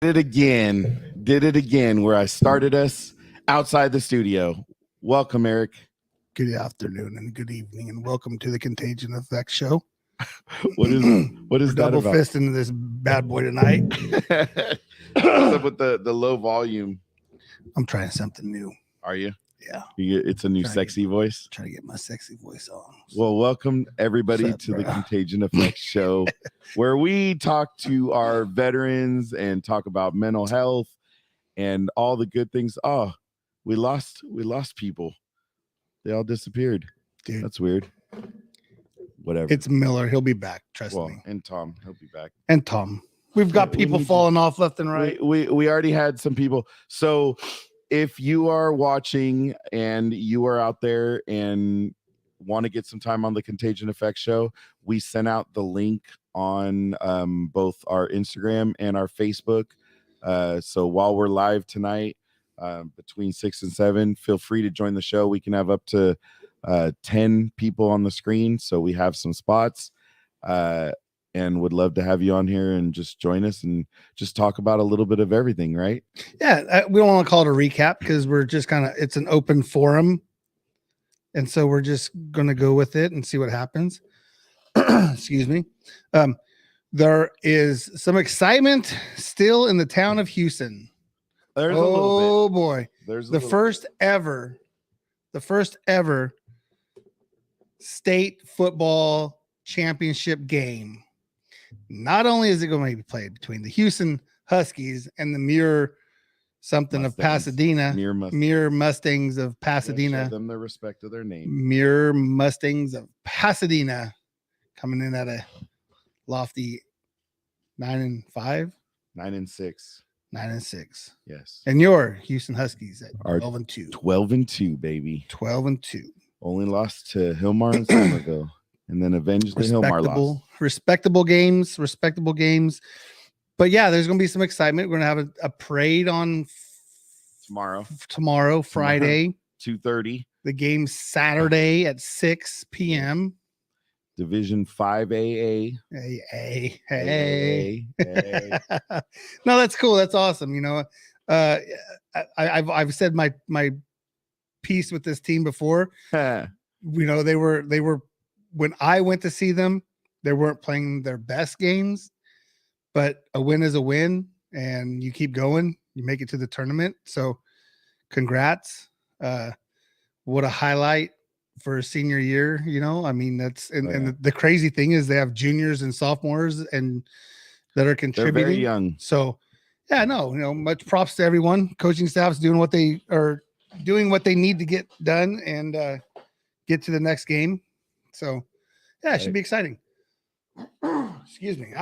Did it again where I started us outside the studio. Welcome, Eric. Good afternoon and good evening, and welcome to the Contagion Effect Show. What is We're that double about? fisting this bad boy tonight. What's up with the low volume? I'm trying something new. Are you? Yeah. It's a new sexy voice. Trying to get my sexy voice on. Well, welcome everybody to the Contagion Effect Show, where we talk to our veterans and talk about mental health and all the good things. Oh, we lost people. They all disappeared. Dude, that's weird. Whatever. It's Miller. He'll be back. Trust me. And Tom, he'll be back. And Tom. We've got people falling off left and right. We already had some people. So if you are watching and you are out there and want to get some time on the Contagion Effect Show, we sent out the link on both our Instagram and our Facebook. So while we're live tonight, between 6 and 7, feel free to join the show. We can have up to 10 people on the screen, so we have some spots, and would love to have you on here and just join us and just talk about a little bit of everything, right? Yeah, we don't want to call it a recap because we're just it's an open forum, and so we're just going to go with it and see what happens. Excuse me. There is some excitement still in the town of Houston. There's a little bit. Boy. There's the first ever state football championship game. Not only is it going to be played between the Houston Huskies and the Muir of Pasadena, Muir Mustangs of Pasadena. Show them the respect of their name. Muir Mustangs of Pasadena coming in at a lofty 9-5, 9-6. 9-6. Yes. And your Houston Huskies at 12-2. 12-2, baby. 12-2. Only lost to Hillmar and Somerville, and then avenged the Hillmar loss. Respectable games. But yeah, there's going to be some excitement. We're going to have a parade on tomorrow, Friday, 2:30. The game Saturday at 6 p.m. Division 5AA. Hey. No, that's cool. That's awesome. You know, I've said my piece with this team before. You know, they were when I went to see them, they weren't playing their best games, but a win is a win, and you keep going. You make it to the tournament. So, congrats. What a highlight for a senior year, you know. I mean, that's and the crazy thing is they have juniors and sophomores and that are contributing. They're very young. So yeah, no, you know, much props to everyone. Coaching staff's doing what they need to get done and get to the next game. So yeah, it should be exciting. Excuse me.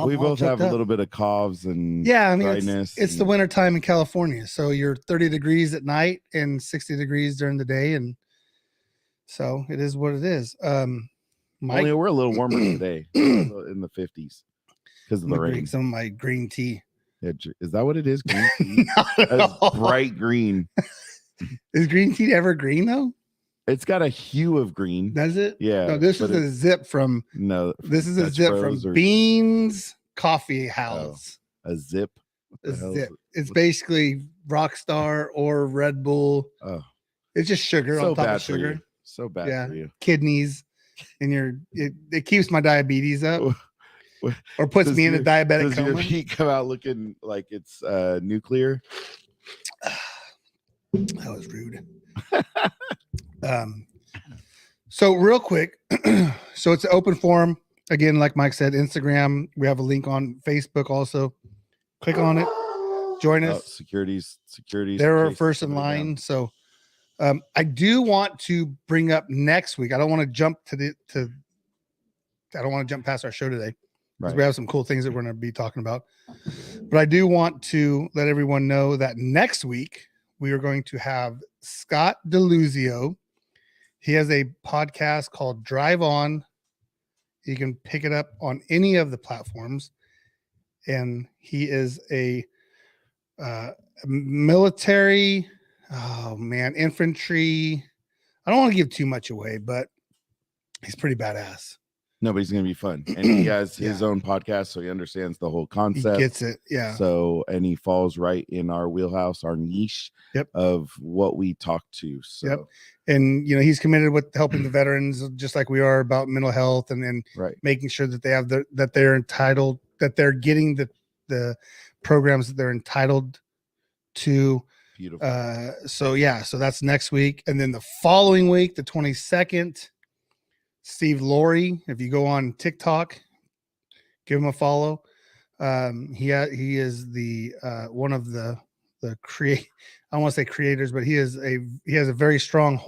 We both have a little bit of coughs and I mean, it's the winter time in California, so you're 30 degrees at night and 60 degrees during the day, and so it is what it is. Mike, we're a little warmer today, in the 50s because of the rain. Some of my green tea. Yeah, is that what it is? Green tea? That's bright green. Is green tea ever green though? It's got a hue of green. Does it? Yeah. No, this is a zip from. No, this is a zip from Beans Coffee House. A zip. A zip. It's basically Rockstar or Red Bull. Oh, it's just sugar on top of sugar. So bad for you. Kidneys, and it keeps my diabetes up, or puts me in a diabetic coma. Does your heat come out looking like it's nuclear? That was rude. So real quick, so it's an open forum again, like Mike said. Instagram, we have a link on Facebook also. Click on it, join us. Securities. They're our first in line. Down. So I do want to bring up next week. I don't want to jump past our show today because we have some cool things that we're going to be talking about. But I do want to let everyone know that next week we are going to have Scott DeLuzio. He has a podcast called Drive On. You can pick it up on any of the platforms. And he is a military, infantry. I don't want to give too much away, but he's pretty badass. No, but he's going to be fun. And he has his own podcast, so he understands the whole concept. He gets it. Yeah. So, and he falls right in our wheelhouse, our niche of what we talk to. So, and he's committed with helping the veterans, just like we are, about mental health and making sure that they have that they're entitled, that they're getting the programs that they're entitled to. Beautiful. So that's next week, and then the following week, the 22nd. Steve Laurie, if you go on TikTok, give him a follow. He is the one of the I don't want to say creators, but he has a very strong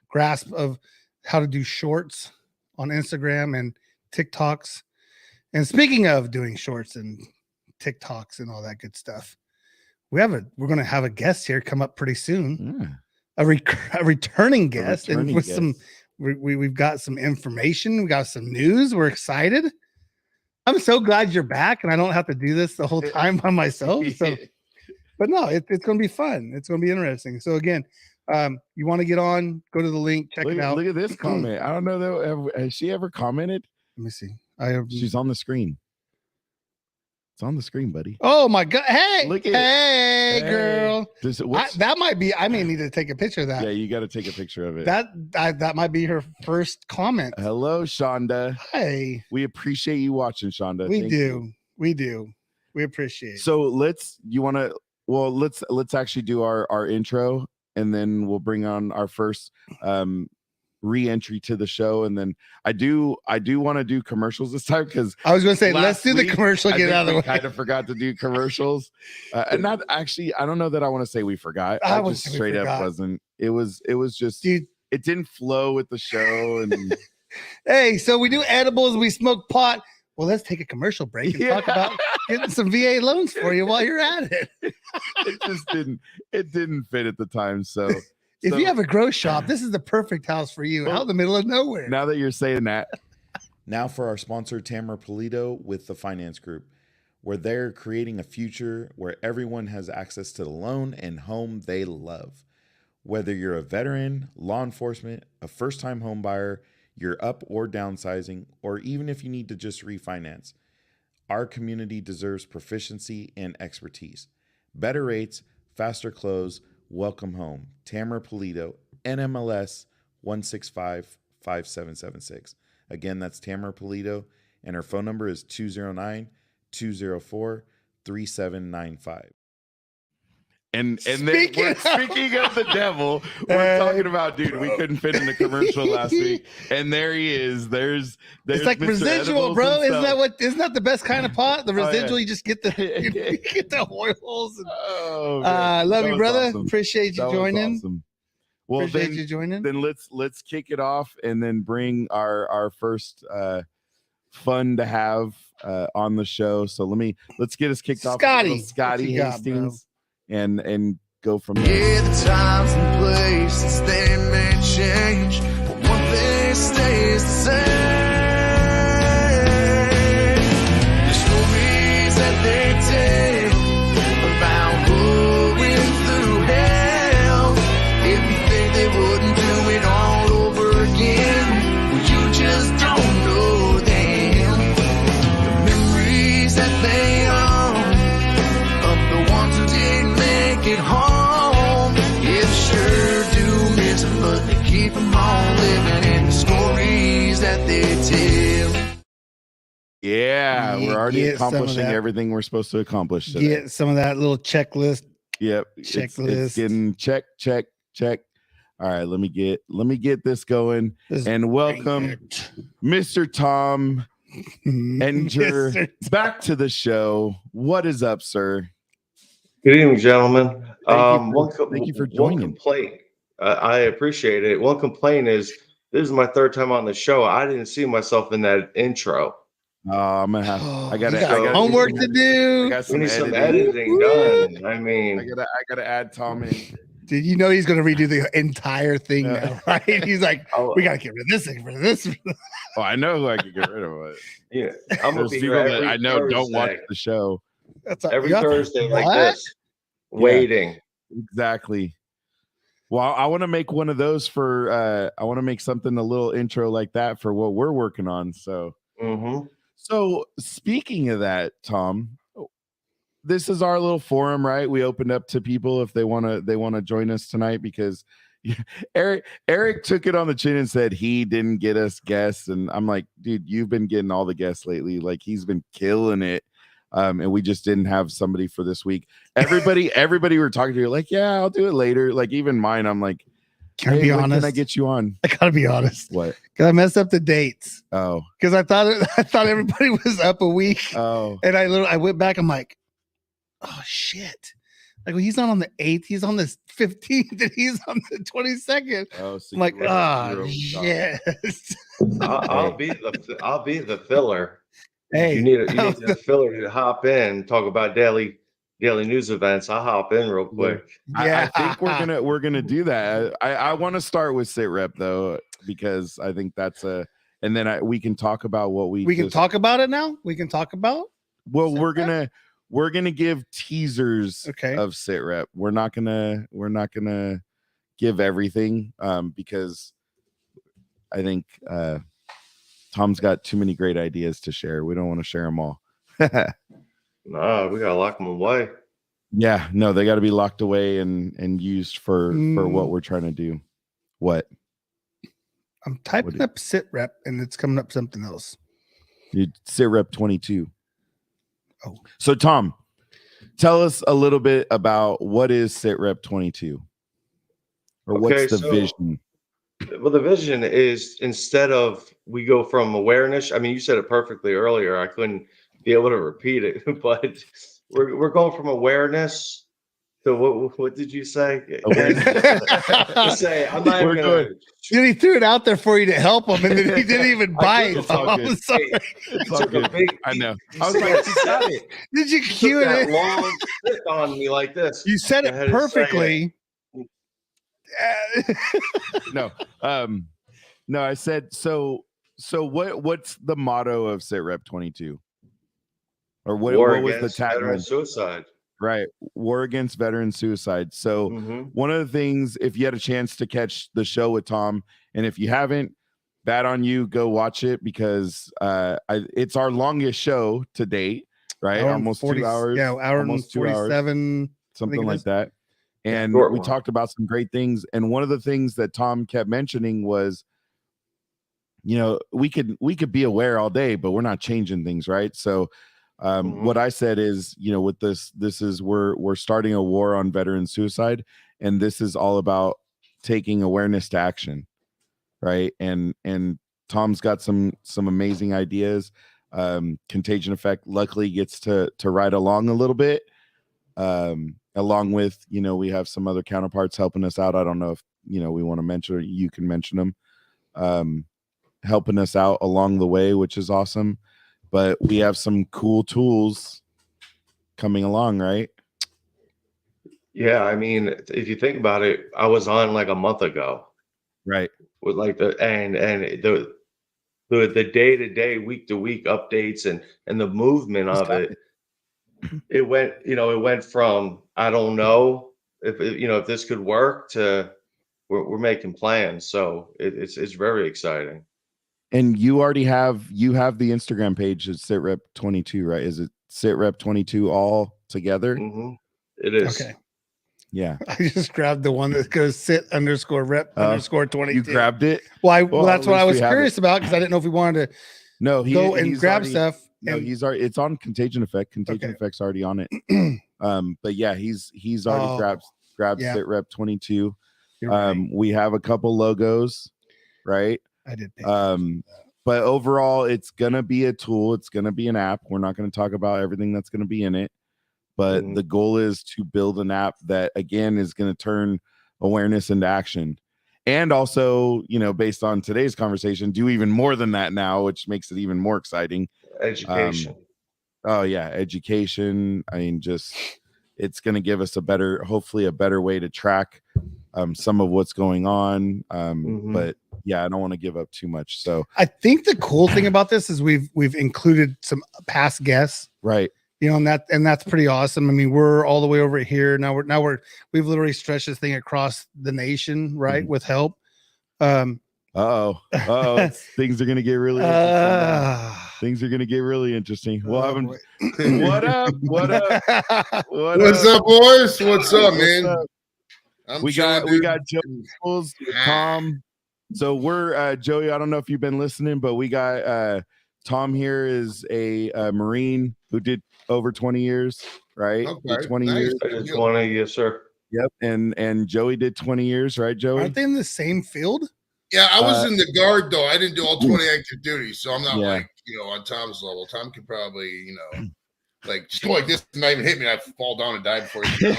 grasp of how to do shorts on Instagram and TikToks. And speaking of doing shorts and TikToks and all that good stuff, we're going to have a guest here come up pretty soon. A returning guest, and with some. We've got some information. We got some news. We're excited. I'm so glad you're back, and I don't have to do this the whole time by myself. So, but no, it's going to be fun. It's going to be interesting. So again, you want to get on? Go to the link. Check it out. Look at this comment. I don't know though. Has she ever commented? Let me see. She's on the screen. It's on the screen, buddy. Oh my God! Hey, look at hey, girl. That might be. I may need to take a picture of that. Yeah, you got to take a picture of it. That might be her first comment. Hello, Shonda. Hey, we appreciate you watching, Shonda. We do. We appreciate. So let's actually do our intro, and then we'll bring on our first re-entry to the show, and then I do want to do commercials this time, because I was going to say let's do the commercial. Get out of the way. Kind of forgot to do commercials, and not actually. I don't know that I want to say we forgot. I just straight up wasn't. It was just. Dude, it didn't flow with the show. And hey, so we do edibles, we smoke pot. Well, let's take a commercial break and talk about getting some VA loans for you while you're at it. It just didn't. It didn't fit at the time. So. If you have a grow shop, this is the perfect house for you, out in the middle of nowhere. Now that you're saying that. Now for our sponsor, Tamara Pulido with the Finance Group, where they're creating a future where everyone has access to the loan and home they love. Whether you're a veteran, law enforcement, a first-time home buyer, you're up or downsizing, or even if you need to just refinance, our community deserves proficiency and expertise. Better rates, faster close. Welcome home. Tamara Pulido, NMLS 1655776. Again, that's Tamara Pulido, and her phone number is 209-204-3795. And then we're speaking of the devil, we're talking about, dude, we couldn't fit in the commercial last week, and there he is. There's it's like Mr. residual, Edibles bro. Himself. Isn't that the best kind of pot? The residual, you just get the get the oils. And, love you, brother. Awesome. Appreciate you joining. Awesome. Well, appreciate you joining. Then let's kick it off, and then bring our first fun to have on the show. So let's get us kicked off. Scotty Hastings. And go from there. Yeah, the times and places they may change, but one thing stays the same. The stories that they tell about going through hell. If you think they wouldn't do it all over again, well, you just don't know them. The memories that they own of the ones who didn't make it home, it sure do miss them, but they keep them all living in the stories that they tell. Yeah, we're already accomplishing everything we're supposed to accomplish today. Get some of that little checklist. Yep, it's getting check. All right, let me get this going. And welcome, Mr. Tom Enger, back to the show. What is up, sir? Good evening, gentlemen. Thank you for joining. One complaint. I appreciate it. One complaint is this is my third time on the show. I didn't see myself in that intro. I'm gonna have. I got homework to do. We need some editing done. I mean, I gotta add Tom in. Did you know he's gonna redo the entire thing now? Right? He's like, we gotta get rid of this thing, rid of this. Oh, I know who I could get rid of. It. Yeah, I'm gonna be people that I know Thursday. Don't watch the show. That's every Thursday like this, waiting. Exactly. Well, I want to make one of those for I want to make something a little intro like that for what we're working on. So so speaking of that, Tom, this is our little forum, right? We opened up to people if they want to join us tonight, because Eric took it on the chin and said he didn't get us guests, and I'm like, dude, you've been getting all the guests lately. Like, he's been killing it. And we just didn't have somebody for this week. Everybody we were talking to, like, yeah, I'll do it later. Like, even mine, I'm like, Can I be honest? Can I get you on? I gotta be honest. What? Because I messed up the dates. Oh, Because I thought everybody was up a week. oh, And I went back. I'm like, oh shit! Like, well, he's not on the 8th. He's on the 15th, and he's on the 22nd. oh. So I'm like, you're yes. I'll be the filler. Hey, You need the filler to hop in, talk about daily news events. I'll hop in real quick. yeah. I think we're gonna do that. I want to start with sit rep though, because I think that's and then we can talk about what we can talk about it now. We can talk about. Well, sit we're gonna give teasers Okay. of sit rep. We're not gonna give everything because I think Tom's got too many great ideas to share. We don't want to share them all. No, we gotta lock them away. Yeah, no, they got to be locked away and used for what we're trying to do. What? I'm typing up sit rep, and it's coming up something else. Dude, sit rep 22. Oh, so Tom, tell us a little bit about what is sit rep 22, or what's the vision? Well, the vision is, instead of we go from awareness. I mean, you said it perfectly earlier. I couldn't be able to repeat it, but we're going from awareness to what did you say? Awareness. I'm not even gonna. Dude, he threw it out there for you to help him, and then he didn't even bite. It's all good. I'm sorry. It's all good. I know. I was like, you said it. Did you cue Took that it? long stick on me like this. You said Go it ahead and say perfectly. No, I said so what's the motto of sit rep 22, or what was the tagline? Suicide. Right, war against veteran suicide. So one of the things, if you had a chance to catch the show with Tom, and if you haven't, bad on you, go watch it, because it's our longest show to date, right? Almost 40, 2 hours. Yeah, hour and 47, something like that. And we talked about some great things. And one of the things that Tom kept mentioning was, you know, we could be aware all day, but we're not changing things, right? So what I said is, you know, with this is we're starting a war on veteran suicide, and this is all about taking awareness to action, right? And Tom's got some amazing ideas. Contagion Effect luckily gets to ride along a little bit. Along with, you know, we have some other counterparts helping us out. I don't know if, you know, we want to mention, or you can mention them, helping us out along the way, which is awesome. But we have some cool tools coming along, right? Yeah, I mean, if you think about it, I was on like a month ago, right? With like the day-to-day, week-to-week updates and the movement of it. It went from I don't know if this could work to we're making plans. So it's very exciting. And you already have the Instagram page of sitrep 22, right? Is it sitrep 22 all together? It is. Okay. Yeah. I just grabbed the one that goes sit_rep_22. You grabbed it? Well, that's what I was curious about, because I didn't know if we wanted to go and grab stuff. No, it's on Contagion Effect. Contagion Effect's already on it. But yeah, he's already grabbed sitrep 22. Right. We have a couple logos, right? I did. But overall, it's gonna be a tool. It's gonna be an app. We're not gonna talk about everything that's gonna be in it, but the goal is to build an app that, again, is gonna turn awareness into action. And also, you know, based on today's conversation, do even more than that now, which makes it even more exciting. Education. Education. I mean, just it's going to give us hopefully a better way to track some of what's going on. But yeah, I don't want to give up too much. So I think the cool thing about this is we've included some past guests, right? you know, and that's pretty awesome. I mean, we're all the way over here now. We've literally stretched this thing across the nation, right, with help. Things are gonna get really interesting now. Things are gonna get really interesting. Well, what up? What's up, boys? What's up, man? We got Joey with Tom. So we're Joey. I don't know if you've been listening, but we got Tom here is a Marine who did over 20 years, right? Okay, 20 nice. years. I did 20, yes, sir. Yep. And Joey did 20 years, right, Joey? Aren't they in the same field? Yeah, I was in the guard though. I didn't do all 20 active duties, so I'm not like, you know, on Tom's level. Tom could probably, you know, like just go like this and not even hit me. I fall down and die before you.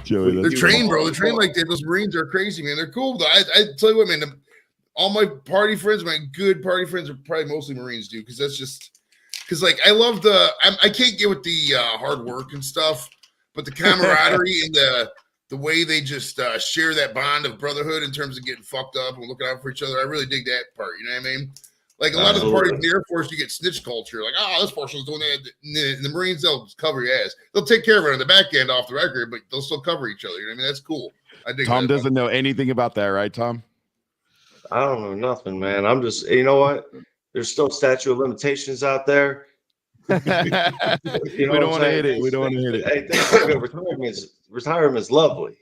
Joey, they're trained, bro. They're trained like that. Those Marines are crazy, man. They're cool though. I tell you what, man. All my party friends, my good party friends, are probably mostly Marines, dude. Because that's just like I love I can't get with the hard work and stuff, but the camaraderie and the way they just share that bond of brotherhood in terms of getting fucked up and looking out for each other. I really dig that part. You know what I mean? Like a lot of the parties in the Air Force, you get snitch culture. Like, oh, this person's doing that. And the Marines, they'll cover your ass. They'll take care of it on the back end off the record, but they'll still cover each other. You know what I mean? That's cool. I dig Tom that. doesn't know anything about that, right, Tom? I don't know nothing, man. I'm just, you know what? There's still statute of limitations out there. We don't want to hit it. We don't want to hit it. Hey, retirement's lovely.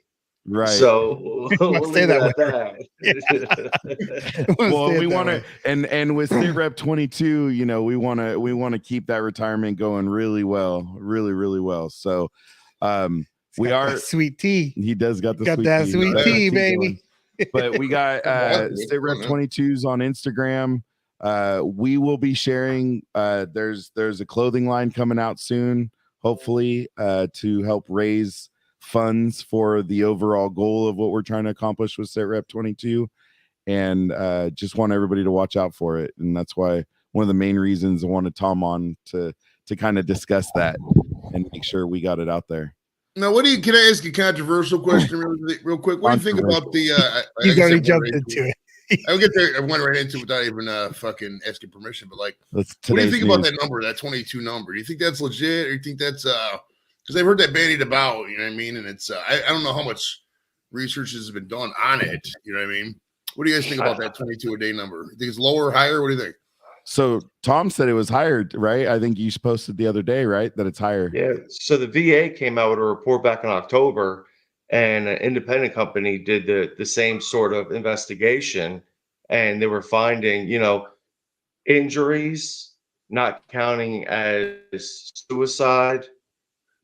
Right. So we'll say leave it that at that. Well, we want to, and with State Rep 22, you know, we want to keep that retirement going really well, really well. So, we are sweet tea. He does got the that sweet tea, baby. But we got State Rep 22s on Instagram. We will be sharing. There's a clothing line coming out soon, hopefully, to help raise funds for the overall goal of what we're trying to accomplish with State Rep 22, and just want everybody to watch out for it. And that's why one of the main reasons I wanted Tom on to kind of discuss that and make sure we got it out there. Now, can I ask a controversial question real quick? What do you think about the? He's already jumped into it. I would get there. I went right into it without even fucking asking permission. But like, what do you think about that number, that 22 number? Do you think that's legit, or do you think that's because I've heard that bandied about? You know what I mean? And it's I don't know how much research has been done on it. You know what I mean? What do you guys think about that 22 a day number? You think it's lower or higher? What do you think? So Tom said it was higher, right? I think you posted the other day, right, that it's higher. Yeah. So the VA came out with a report back in October, and an independent company did the same sort of investigation, and they were finding, you know, injuries not counting as suicide,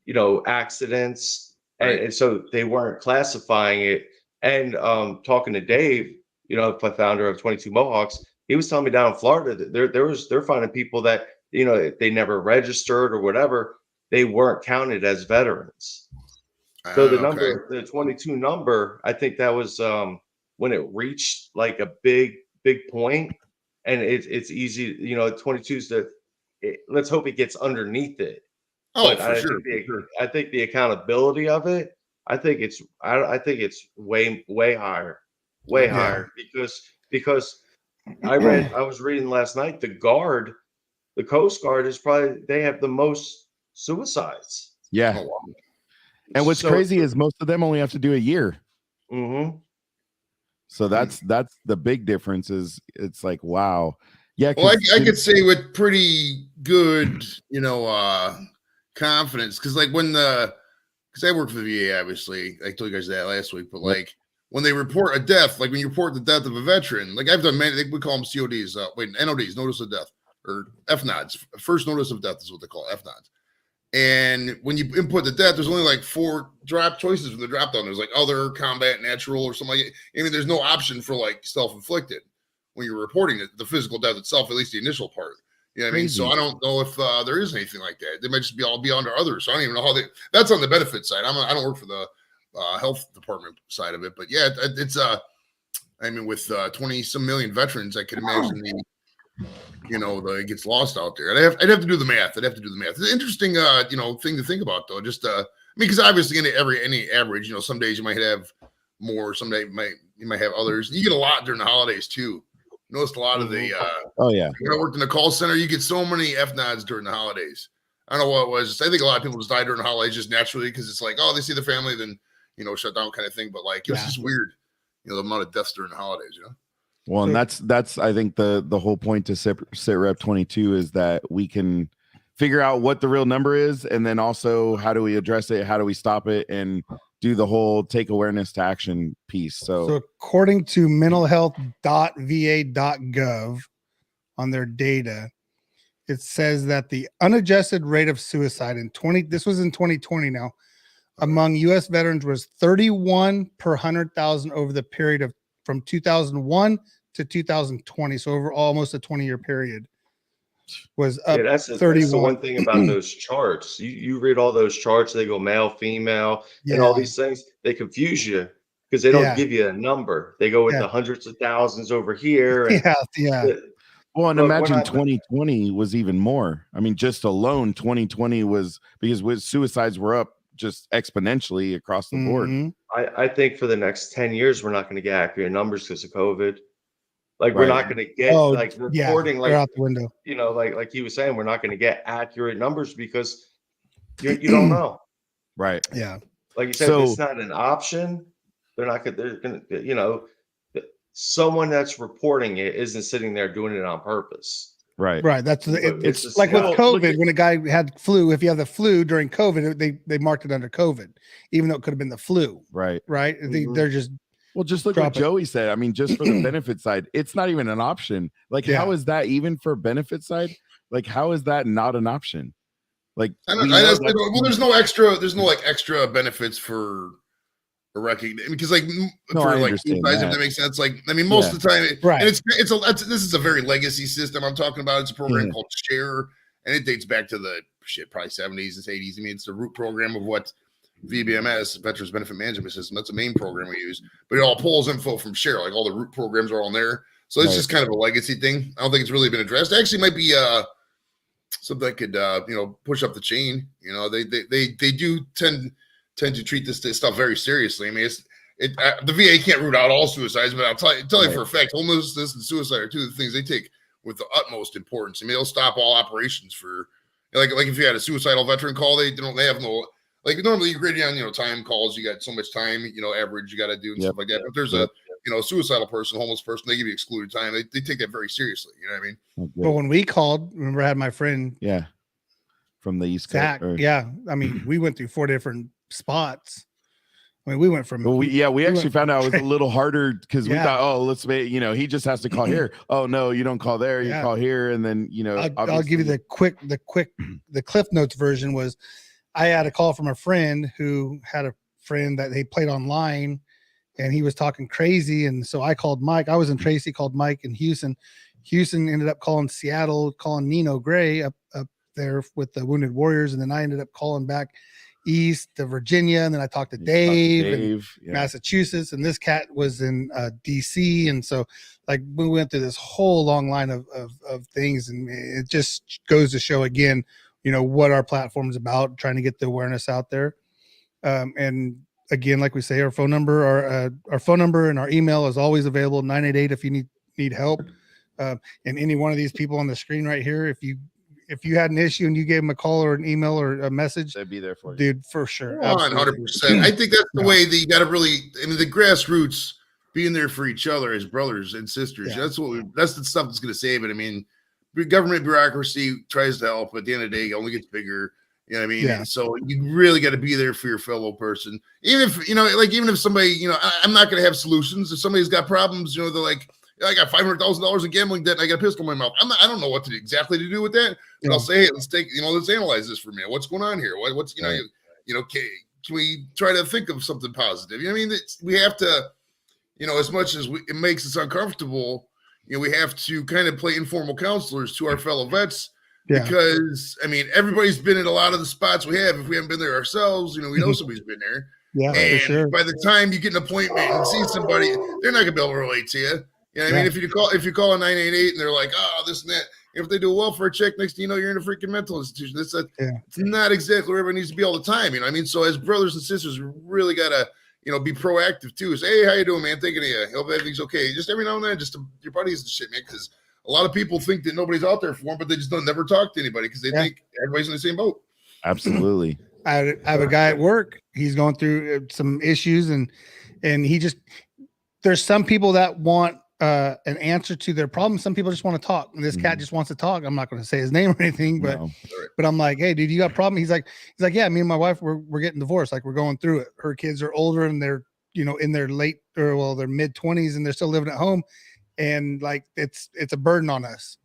you know, accidents, and so they weren't classifying it. And talking to Dave, you know, the founder of 22 Mohawks, he was telling me down in Florida that they're finding people that, you know, they never registered or whatever, they weren't counted as veterans. So the number, the 22 number, I think that was when it reached like a big point, and it's easy, you know, 22's let's hope it gets underneath it. Oh, but for sure. I think the accountability of it, I think it's way higher, higher, because I was reading last night, the Coast Guard is probably, they have the most suicides. Yeah. And what's crazy is most of them only have to do a year. Mm-hmm. So that's the big difference. Is it's like, wow. Yeah. Well, I could say with pretty good, you know, confidence, because like because I work for the VA, obviously, I told you guys that last week, but like when they report a death, like when you report the death of a veteran, like I've done many, we call them CODs, NODs, notice of death, or FNODs, first notice of death is what they call FNODs. And when you input the death, there's only like 4 drop choices from the drop down. There's like other, combat, natural, or something like that. I mean, there's no option for like self-inflicted when you're reporting the physical death itself, at least the initial part. You know what I mean? So I don't know if there is anything like that. They might just be under others. So I don't even know how that's on the benefit side. I don't work for the health department side of it, but yeah, it's I mean, with 20 some million veterans, I can imagine it gets lost out there. I'd have to do the math. It's an interesting, thing to think about, though. Just, I mean, because obviously any average, some days you might have more, some days you might have others. You get a lot during the holidays too. Noticed a lot of the Oh yeah. When I worked in the call center, you get so many F nods during the holidays. I don't know what it was. I think a lot of people just die during the holidays just naturally because it's like, oh, they see the family, then shut down kind of thing. But like, it was just weird, the amount of deaths during the holidays. Well, and that's I think the whole point to sit rep 22 is that we can figure out what the real number is, and then also how do we address it, how do we stop it, and do the whole take awareness to action piece. So according to mentalhealth.va.gov on their data, it says that the unadjusted rate of suicide this was in 2020 now, among U.S. veterans was 31 per 100,000 over the period from 2001 to 2020. So over almost a 20-year period was up 31. That's the one thing about those charts. You read all those charts, they go male, female, and all these things. They confuse you because they don't give you a number. They go with the hundreds of thousands over here. And Well, and imagine 2020 was even more. I mean, just alone 2020 was because with suicides were up just exponentially across the board. I think for the next 10 years, we're not going to get accurate numbers because of COVID. Like we're not going to get reporting like out the window. Like he was saying, we're not going to get accurate numbers because you don't know. Right. Yeah. Like you said, if it's not an option, they're going to, someone that's reporting it isn't sitting there doing it on purpose. Right. That's it's like with COVID, when a guy had flu, if you have the flu during COVID, they marked it under COVID, even though it could have been the flu. Right. They're just just look what Joey said. I mean, just for the benefit side, it's not even an option. Like, how is that even for benefit side? Like, how is that not an option? Like, there's no extra benefits for recognition because suicides, if that makes sense. Like, I mean, most of the time, and this is a very legacy system I'm talking about. It's a program called Share, and it dates back to the probably 70s and 80s. I mean, it's the root program of what VBMS, Veterans Benefit Management System. That's the main program we use, but it all pulls info from Share. Like all the root programs are on there, so it's just kind of a legacy thing. I don't think it's really been addressed. It actually might be something that could push up the chain. They do tend to treat this stuff very seriously. I mean, the VA can't root out all suicides, but I'll tell you for a fact, homelessness and suicide are two of the things they take with the utmost importance. I mean, they'll stop all operations for like if you had a suicidal veteran call, they have no. Like normally you're grading on, time calls, you got so much time, average you got to do and stuff like that. But there's a suicidal person, homeless person, they give you excluded time. They take that very seriously. You know what I mean? But when we called, remember I had my friend. From the East Zach. Coast. I mean, we went through 4 different spots. I mean, we went from. Well, we actually found out it was a little harder because we thought, let's make, he just has to call here. Oh no, you don't call there, you call here, and then I'll give you the Cliff Notes version was. I had a call from a friend who had a friend that they played online and he was talking crazy. And so I called Mike. I was in Tracy, called Mike in Houston. Houston ended up calling Seattle, calling Nino Gray up there with the Wounded Warriors. And then I ended up calling back east to Virginia. And then I talked to Dave in Massachusetts. And this cat was in DC. And so like we went through this whole long line of things. And it just goes to show again, what our platform is about, trying to get the awareness out there. And again, like we say, our phone number and our email is always available, 988 if you need help. And any one of these people on the screen right here, if you had an issue and you gave them a call or an email or a message, they'd be there for you. Dude, for sure. 100%. I think that's the way that you got to really, I mean, the grassroots being there for each other as brothers and sisters. Yeah. That's the stuff that's going to save it. I mean, government bureaucracy tries to help, but at the end of the day, it only gets bigger. You know what I mean? Yeah. And so you really got to be there for your fellow person. Even if somebody, I'm not going to have solutions. If somebody's got problems, they're like, I got $500,000 in gambling debt and I got a pistol in my mouth. I don't know what exactly to do with that. But I'll say, hey, let's analyze this for a minute. What's going on here? What's can we try to think of something positive? You know what I mean? We have to, as much as it makes us uncomfortable, we have to kind of play informal counselors to our fellow vets because, I mean, everybody's been in a lot of the spots we have. If we haven't been there ourselves, we know somebody's been there. Yeah, and for sure. By the time you get an appointment and see somebody, they're not going to be able to relate to you. You know what I mean? If you call a 988 and they're like, oh, this and that, if they do a welfare check, next thing you know, you're in a freaking mental institution. It's not exactly where everybody needs to be all the time. You know what I mean? So as brothers and sisters, we really got to, be proactive too. Say, hey, how you doing, man? Thinking of you. Hope everything's okay. Just every now and then, your buddies and shit, man. Because a lot of people think that nobody's out there for them, but they just don't never talk to anybody because they think everybody's in the same boat. Absolutely. I have a guy at work. He's going through some issues, and there's some people that want an answer to their problem. Some people just want to talk. And this cat just wants to talk. I'm not going to say his name or anything, but I'm like, hey, dude, you got a problem? He's like, yeah, me and my wife, we're getting divorced. Like, we're going through it. Her kids are older and they're, in their their mid 20s, and they're still living at home. And like, it's a burden on us.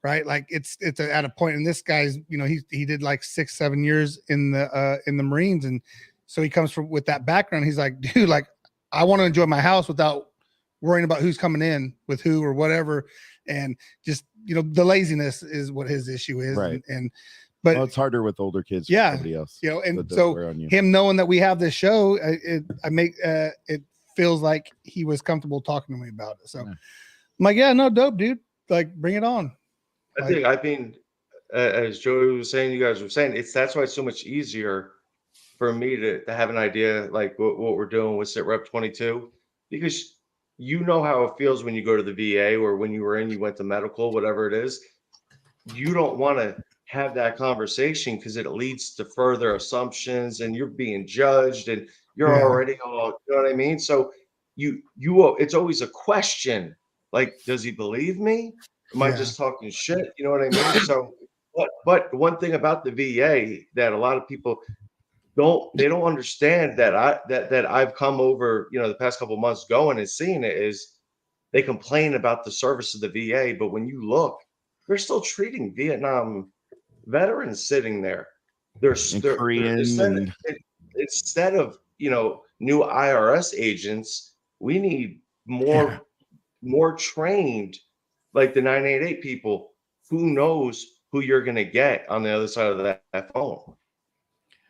Right. Like it's at a point, and this guy's, he did like 6-7 years in the Marines. And so he comes with that background. He's like, dude, like, I want to enjoy my house without worrying about who's coming in with who or whatever. And just, the laziness is what his issue is. Right. But it's harder with older kids. Yeah. Somebody else. And so him knowing that we have this show, it feels like he was comfortable talking to me about it. So I'm like, yeah, no, dope, dude. Like, bring it on. I mean, as Joey was saying, you guys were saying, that's why it's so much easier for me to have an idea like what we're doing with Sit Rep 22, because you know how it feels when you go to the VA or when you went to medical, whatever it is. You don't want to have that conversation because it leads to further assumptions, and you're being judged, and you're already all, you know what I mean? So it's always a question. Like, does he believe me? Am I just talking shit? You know what I mean? So, but one thing about the VA that a lot of people don't understand that I've come over, the past couple of months going and seeing it is they complain about the service of the VA, but when you look, they're still treating Vietnam veterans sitting there. They're Korean instead of new IRS agents, we need more trained, like the 988 people who knows who you're going to get on the other side of that phone.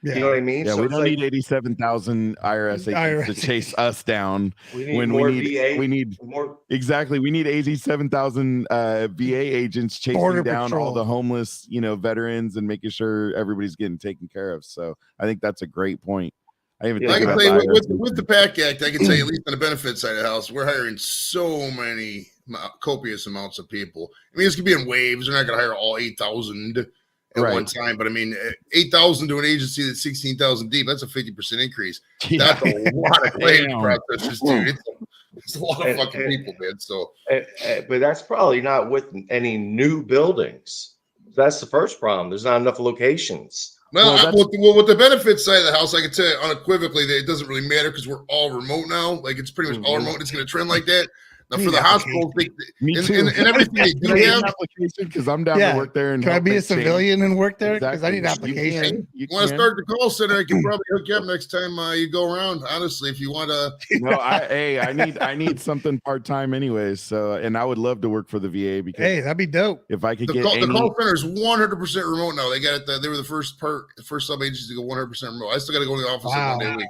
Yeah. You know what I mean? Yeah, so we don't need 87,000 IRS agents to chase us down. We need more. Exactly. We need 87,000 VA agents chasing Border down Patrol. all the homeless, veterans, and making sure everybody's getting taken care of. So I think that's a great point. I can tell you with the PAC Act, I can tell you, at least on the benefit side of the house, we're hiring so many copious amounts of people. I mean, it's gonna be in waves. We're not gonna hire all 8,000 at one time, but I mean, 8,000 to an agency that's 16,000 deep, that's a 50% increase. Yeah. That's a lot of claims processors, dude. It's a lot of fucking people, man. So, but that's probably not with any new buildings. That's the first problem. There's not enough locations. Well, with the benefits side of the house, I can tell you unequivocally that it doesn't really matter because we're all remote now. Like, it's pretty much all remote. It's going to trend like that. Now, for the hospitals, and everything they do have, application because I'm down to work there. And can I be a civilian and work there? Because I need an application. You want to start the call center? I can probably hook you up next time you go around. Honestly, if you want to. No, I need something part time anyways. So, and I would love to work for the VA because that'd be dope. If I could the call center is 100% remote now. They got it. They were the first sub agency to go 100% remote. I still got to go to the office 1 day a week,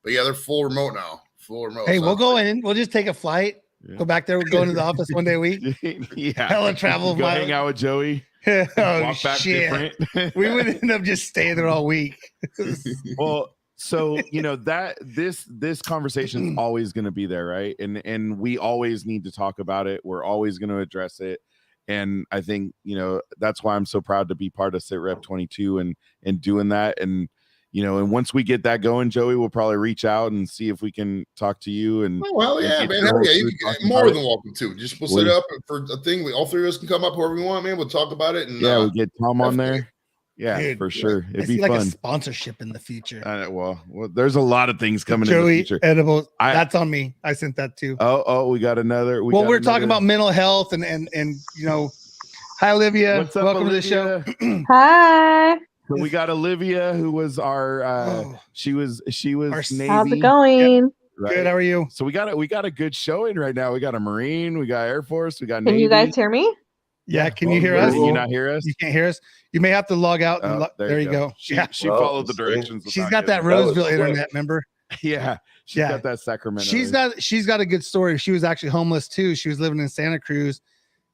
but yeah, they're full remote now. Full remote. Hey, we'll go in. We'll just take a flight. Yeah. Go back there. We'll go into the office 1 day a week. Hella travel. Go hang out with Joey. Walk back shit. We would end up just staying there all week. Well, so that this conversation is always going to be there, right? And we always need to talk about it. We're always going to address it. And I think that's why I'm so proud to be part of Sit Rep 22 and doing that. And and once we get that going, Joey, we'll probably reach out and see if we can talk to you. And well, yeah, man, hell yeah, you're more than welcome to. Just we'll set up for a thing. All three of us can come up whoever we want, man. We'll talk about it. And we'll get Tom on there. Yeah, dude, for sure. It'd be like fun. A sponsorship in the future. Well, there's a lot of things coming Joey, in the future. Edibles. That's on me. I sent that too. Oh, we got another. We're talking about mental health and hi Olivia. What's up, welcome Olivia? to the show. Hi. So we got Olivia, who was our she was Navy. How's it going? Right. Good. How are you? So we got a good showing right now. We got a Marine, we got Air Force, we got Navy. Can you guys hear me? Yeah. Can you hear us? Can you not hear us? You can't hear us. You may have to log out. And there you go. She followed the directions. She's got that Roseville internet, remember? Yeah. She's got that Sacramento. She's got a good story. She was actually homeless too. She was living in Santa Cruz,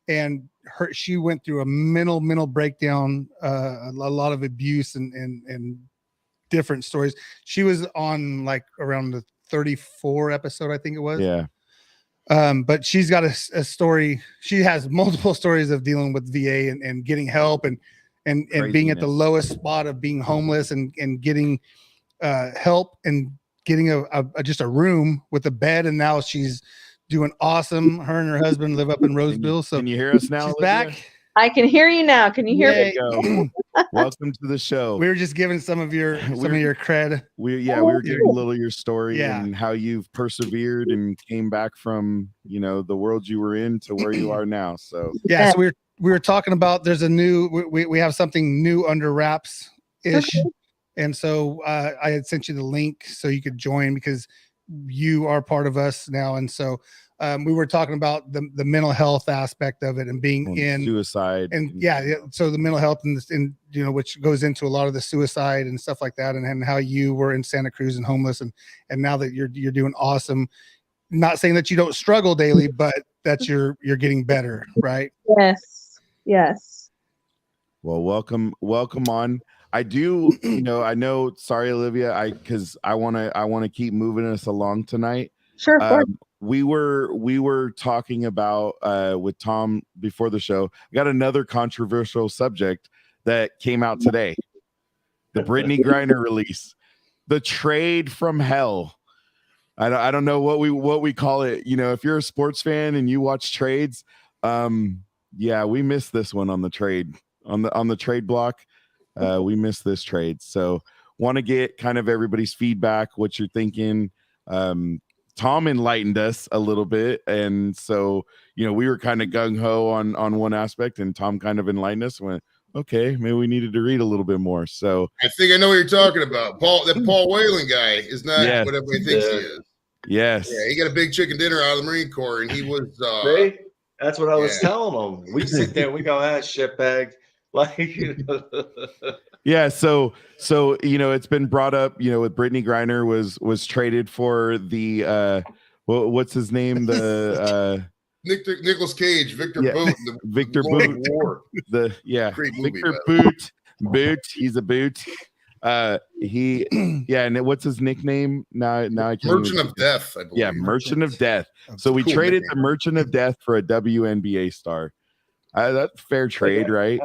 and she went through a mental breakdown, a lot of abuse and different stories. She was on like around the 34 episode, I think it was. Yeah. But she's got a story. She has multiple stories of dealing with VA and getting help and being at the Craziness. lowest spot of being homeless and getting help and getting just a room with a bed. And now she's doing awesome. Her and her husband live up in Roseville. So can you hear us now? she's Olivia? back. I can hear you now. Can you hear Yay. me? There you go. Welcome to the show. We were just giving some of your cred. We were giving a little of your story Yeah. and how you've persevered and came back from the world you were in to where you are now. So Yeah. So we were talking about there's a new we have something new under wraps ish. Okay. And so I had sent you the link so you could join because you are part of us now. And so we were talking about the mental health aspect of it and being in suicide and so the mental health and which goes into a lot of the suicide and stuff like that and how you were in Santa Cruz and homeless and now that you're doing awesome. Not saying that you don't struggle daily, but that you're getting better, right? Yes. Well, welcome on. I do, I know, sorry, Olivia, because I want to keep moving us along tonight. Sure. Of course. We were talking about with Tom before the show. I got another controversial subject that came out today. The Brittany Griner release, the trade from hell. I don't know what we call it. If you're a sports fan and you watch trades, we missed this one on the trade on the trade block. We missed this trade, so want to get kind of everybody's feedback, what you're thinking. Tom enlightened us a little bit, and so we were kind of gung ho on one aspect, and Tom kind of enlightened us. And went, okay, maybe we needed to read a little bit more. So I think I know what you're talking about. That Paul Whelan guy is not what everybody thinks he is. Yes. Yeah, he got a big chicken dinner out of the Marine Corps, and he was. See? That's what I was telling him. We sit there, we go, shitbag. Like, yeah. So it's been brought up. With Brittany Griner was traded for the what's his name? The Nicolas Cage, Victor Boot, Victor Boot, War. Victor movie, Boot. He's a boot. And what's his nickname? Now I can't. Merchant of Death, I believe. Yeah, Merchant of Death. So we traded the Merchant of Death for a WNBA star. That's fair trade, right?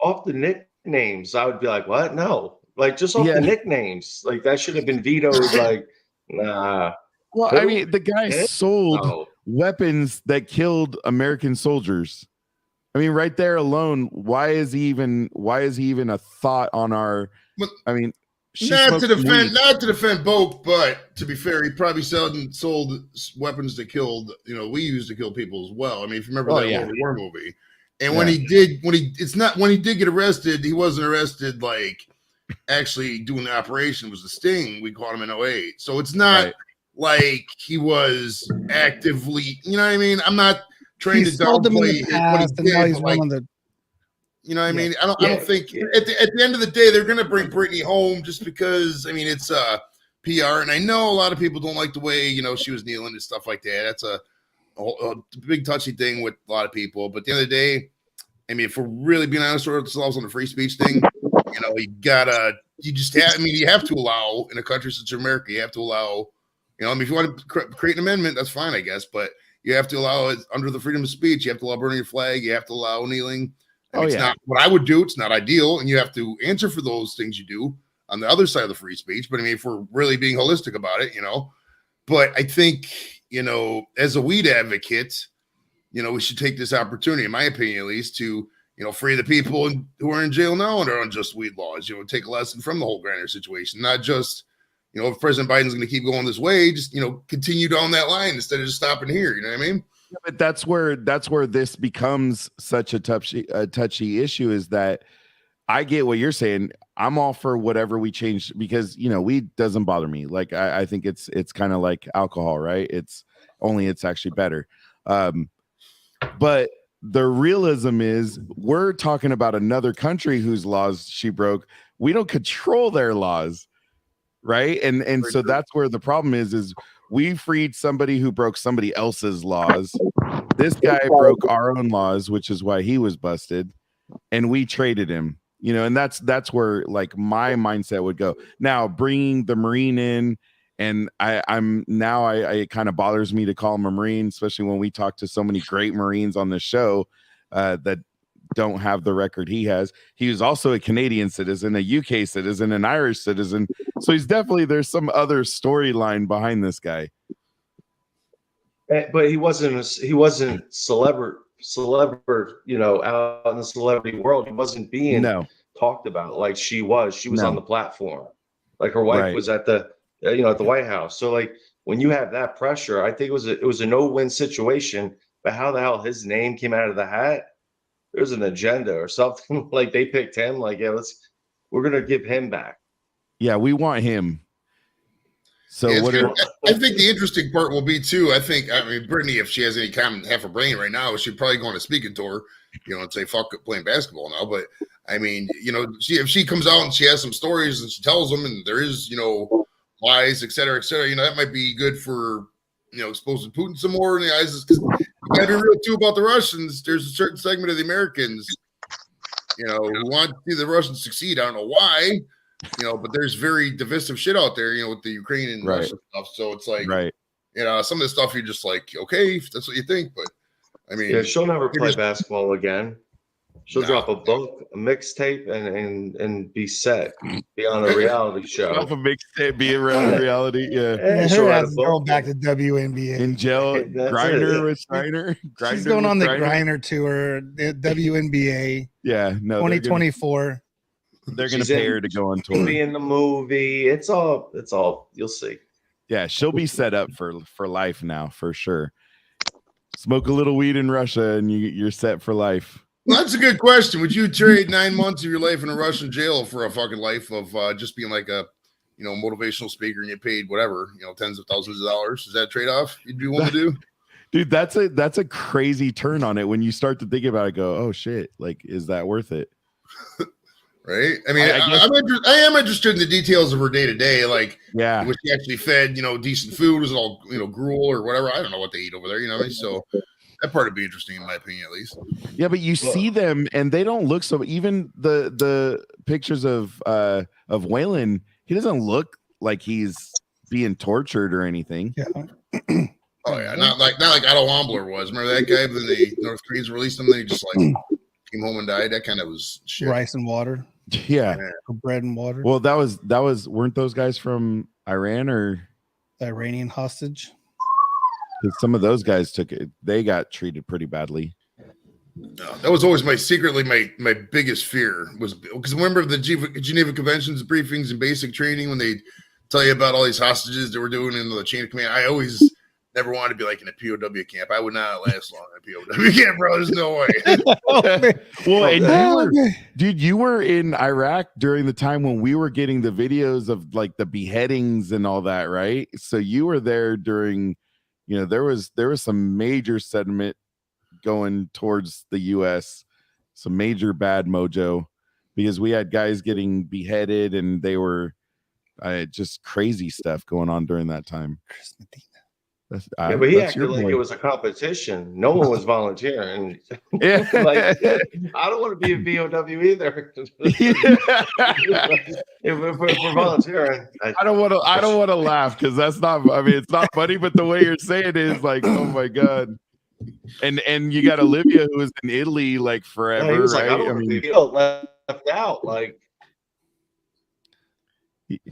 Off the nicknames, I would be like, what? No, like just off the nicknames, like that should have been vetoed. Like, nah. Well, I mean, the guy sold weapons that killed American soldiers. I mean, right there alone, why is he even a thought on our? I mean, not to defend Boak, but to be fair, he probably sold weapons that killed. We used to kill people as well. I mean, if you remember that World War movie, and when he did get arrested, he wasn't arrested like actually doing the operation. It was the sting. We caught him in 2008, so it's not like he was actively. You know what I mean? I'm not trying to downplay what he did. You know what I mean? I don't think at the end of the day they're going to bring Brittany home just because. I mean, it's PR, and I know a lot of people don't like the way she was kneeling and stuff like that. That's a big touchy thing with a lot of people. But at the end of the day, I mean, if we're really being honest with ourselves on the free speech thing, you have to allow in a country such as America, you have to allow. I mean, if you want to create an amendment, that's fine, I guess, but you have to allow it under the freedom of speech. You have to allow burning your flag. You have to allow kneeling. It's not what I would do. It's not ideal. And you have to answer for those things you do on the other side of the free speech. But I mean, if we're really being holistic about it, but I think, as a weed advocate, we should take this opportunity, in my opinion, at least to, free the people who are in jail now under unjust weed laws, take a lesson from the whole Griner situation, not just, if President Biden's going to keep going this way, just, continue down that line instead of just stopping here. You know what I mean? Yeah, but that's where this becomes such a touchy issue, is that I get what you're saying. I'm all for whatever we change because, weed doesn't bother me. Like, I think it's kind of like alcohol, right? It's actually better. But the realism is we're talking about another country whose laws she broke. We don't control their laws. Right. And so that's where the problem is we freed somebody who broke somebody else's laws. This guy broke our own laws, which is why he was busted, and we traded him, and that's where like my mindset would go. Now, bringing the Marine in And I'm now it kind of bothers me to call him a Marine, especially when we talk to so many great Marines on this show that don't have the record he has. He was also a Canadian citizen, a UK citizen, an Irish citizen. So he's definitely, there's some other storyline behind this guy. But he wasn't celebrity, you know, out in the celebrity world. He wasn't being talked about like she was. She was on the platform. Like her wife was at the, you know, at the White House. So like when you have that pressure, I think it was a no-win situation. But how the hell his name came out of the hat? There's an agenda or something. Like they picked him. Like, yeah, we're gonna give him back. Yeah, we want him. So yeah, what? I think the interesting part will be too. I mean, Brittany, if she has any comment, half a brain right now, she'd probably go on a speaking tour, you know, and say fuck playing basketball now. But I mean, you know, if she comes out and she has some stories and she tells them, and there is, you know, lies, et cetera, you know, that might be good for, you know, exposing Putin some more in the eyes. Because you gotta be real too about the Russians. There's a certain segment of the Americans, you know, who want to see the Russians succeed. I don't know why. You know, but there's very divisive shit out there, you know, with the Ukraine and Russia stuff. So it's like, you know, some of the stuff you're just like, okay, if that's what you think. But I mean, yeah, she'll never play basketball again. She'll drop a book, a mixtape, and be set, be on a reality show. Drop a mixtape, be around reality. Yeah, her ass is going back to WNBA. In jail, Grinder with Griner. She's going on the Griner tour, the WNBA. Yeah, no, 2024. They're gonna pay her to go on tour. Be in the movie. It's all. You'll see. Yeah, she'll be set up for life now for sure. Smoke a little weed in Russia and you're set for life. Well, that's a good question. Would you trade 9 months of your life in a Russian jail for a fucking life of just being like a, you know, motivational speaker and get paid whatever, you know, tens of thousands of dollars? Is that a trade-off you'd be willing to do? Dude, that's a crazy turn on it when you start to think about it. Go, oh shit, like is that worth it? Right. I mean, I am interested in the details of her day to day. Like, was she actually fed, you know, decent food? Was it all, you know, gruel or whatever? I don't know what they eat over there, you know. So that part would be interesting in my opinion, at least. Yeah, but you see them and they don't look so. Even the pictures of Waylon, he doesn't look like he's being tortured or anything. Yeah. Oh yeah, not like Otto Wambler was. Remember that guy? Then the North Koreans released him. Then he just like came home and died. That kind of was shit. Rice and water. Yeah. Or bread and water. Well, that was weren't those guys from Iran or the Iranian hostage? Some of those guys took it. They got treated pretty badly. No, that was always my biggest fear was because remember the Geneva Conventions briefings and basic training when they tell you about all these hostages that we're doing in the chain of command. I always never wanted to be like in a POW camp. I would not last long in a POW camp, bro. There's no way. Well, and you were in Iraq during the time when we were getting the videos of like the beheadings and all that, right? So you were there during, you know, there was some major sentiment going towards the US, some major bad mojo, because we had guys getting beheaded and they were just crazy stuff going on during that time. Yeah, but he acted like it was a competition. No one was volunteering. Yeah, like I don't want to be a VOW either. if we're volunteering, I don't want to laugh because that's not. I mean, it's not funny, but the way you're saying it is like, oh my god. And you got Olivia who was in Italy like forever, yeah, right? Like, I mean, feel left out. Like,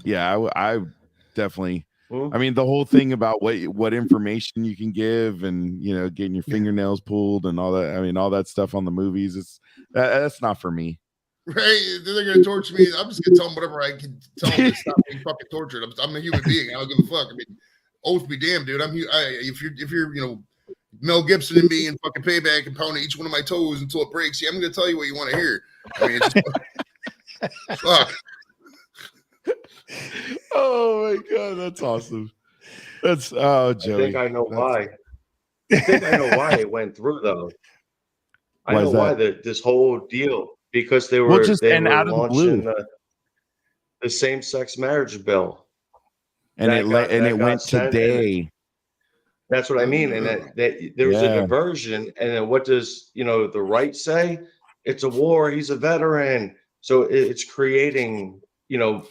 yeah, I definitely. I mean, the whole thing about what information you can give and, you know, getting your fingernails pulled and all that. I mean, all that stuff on the movies, that's not for me. Right. They're going to torture me. I'm just going to tell them whatever I can tell them to stop being fucking tortured. I'm a human being. I don't give a fuck. I mean, oath be damned, dude. If you're, you know, Mel Gibson and me and fucking Payback and pounding each one of my toes until it breaks. Yeah, I'm going to tell you what you want to hear. I mean, it's just, fuck. Oh my god, that's awesome. That's Joey. I think I know why. I think I know why it went through though. I know why this whole deal, because they were launching the same-sex marriage bill, and it went today. That's what I mean, and that there was a diversion. And then what does the right say? It's a war. He's a veteran, so it's creating.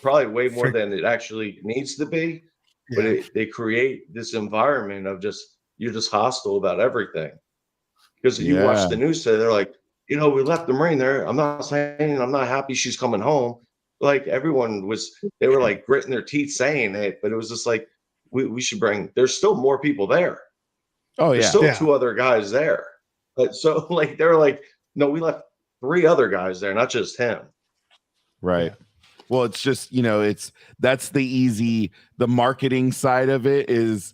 Probably way more than it actually needs to be. but Yeah. they create this environment of you're just hostile about everything. Because you watch the news today, they're like, we left the Marine there. I'm not saying I'm not happy she's coming home. Like everyone they were like gritting their teeth saying it, but it was just like, we should there's still more people there. Oh There's yeah. still 2 other guys there. But so like, they're like, no, we left 3 other guys there, not just him. Right. Well, it's just, that's the marketing side of it is,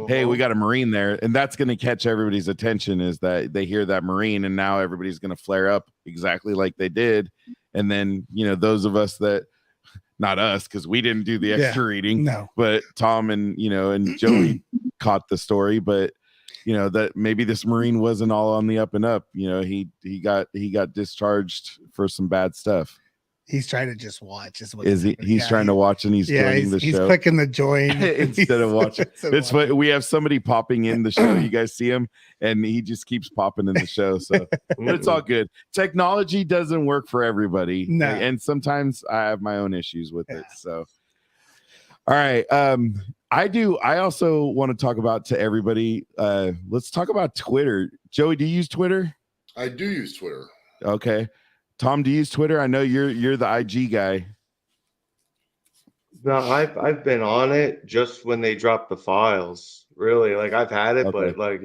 hey, we got a Marine there, and that's going to catch everybody's attention, is that they hear that Marine, and now everybody's going to flare up exactly like they did. And then, those of us that, not us, because we didn't do the extra reading, No. but Tom and, and Joey caught the story, but that maybe this Marine wasn't all on the up and up. He got discharged for some bad stuff. He's trying to just watch. He's trying to watch, and he's joining the show. He's clicking the join instead of watching. It's what we have somebody popping in the show. You guys see him, and he just keeps popping in the show. So, but it's all good. Technology doesn't work for everybody, and sometimes I have my own issues with it. So, all right. I also want to talk about to everybody. Let's talk about Twitter. Joey, do you use Twitter? I do use Twitter. Okay. Tom, do you use Twitter? I know you're the IG guy. No, I've been on it just when they drop the files. Really, like I've had it, but like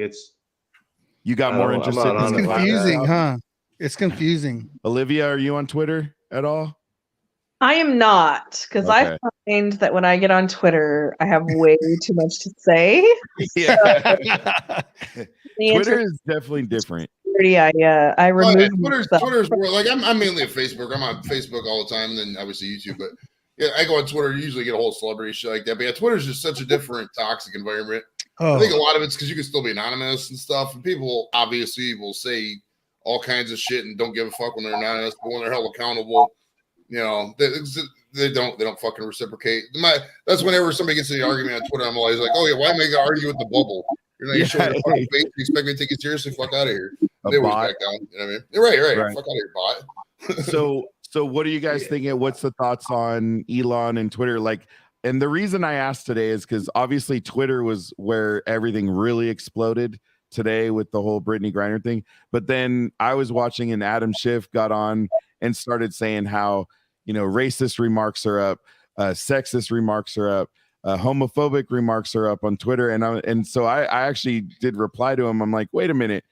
you got more interested. It's confusing, huh? It's confusing. Olivia, are you on Twitter at all? I am not, because I find that when I get on Twitter, I have way too much to say. Yeah. Twitter is definitely different. I remove Twitter's more like I'm mainly a Facebook. I'm on Facebook all the time, and then obviously YouTube. But yeah, I go on Twitter. Usually get a whole celebrity shit like that. But yeah, Twitter's just such a different toxic environment. I think a lot of it's because you can still be anonymous and stuff, and people obviously will say all kinds of shit and don't give a fuck when they're anonymous, but when they're held accountable, they don't fucking reciprocate. That's whenever somebody gets in the argument on Twitter, I'm always like, oh yeah, why am I gonna argue with the bubble? You're not showing your fucking face. You expect me to take it seriously? Fuck out of here. They always back down. You know what I mean? You're right. Fuck out of here, bot. So what are you guys thinking? What's the thoughts on Elon and Twitter? Like, and the reason I asked today is because obviously Twitter was where everything really exploded today with the whole Brittany Griner thing. But then I was watching, and Adam Schiff got on and started saying how, racist remarks are up, sexist remarks are up, homophobic remarks are up on Twitter. And so I actually did reply to him. I'm like, wait a minute.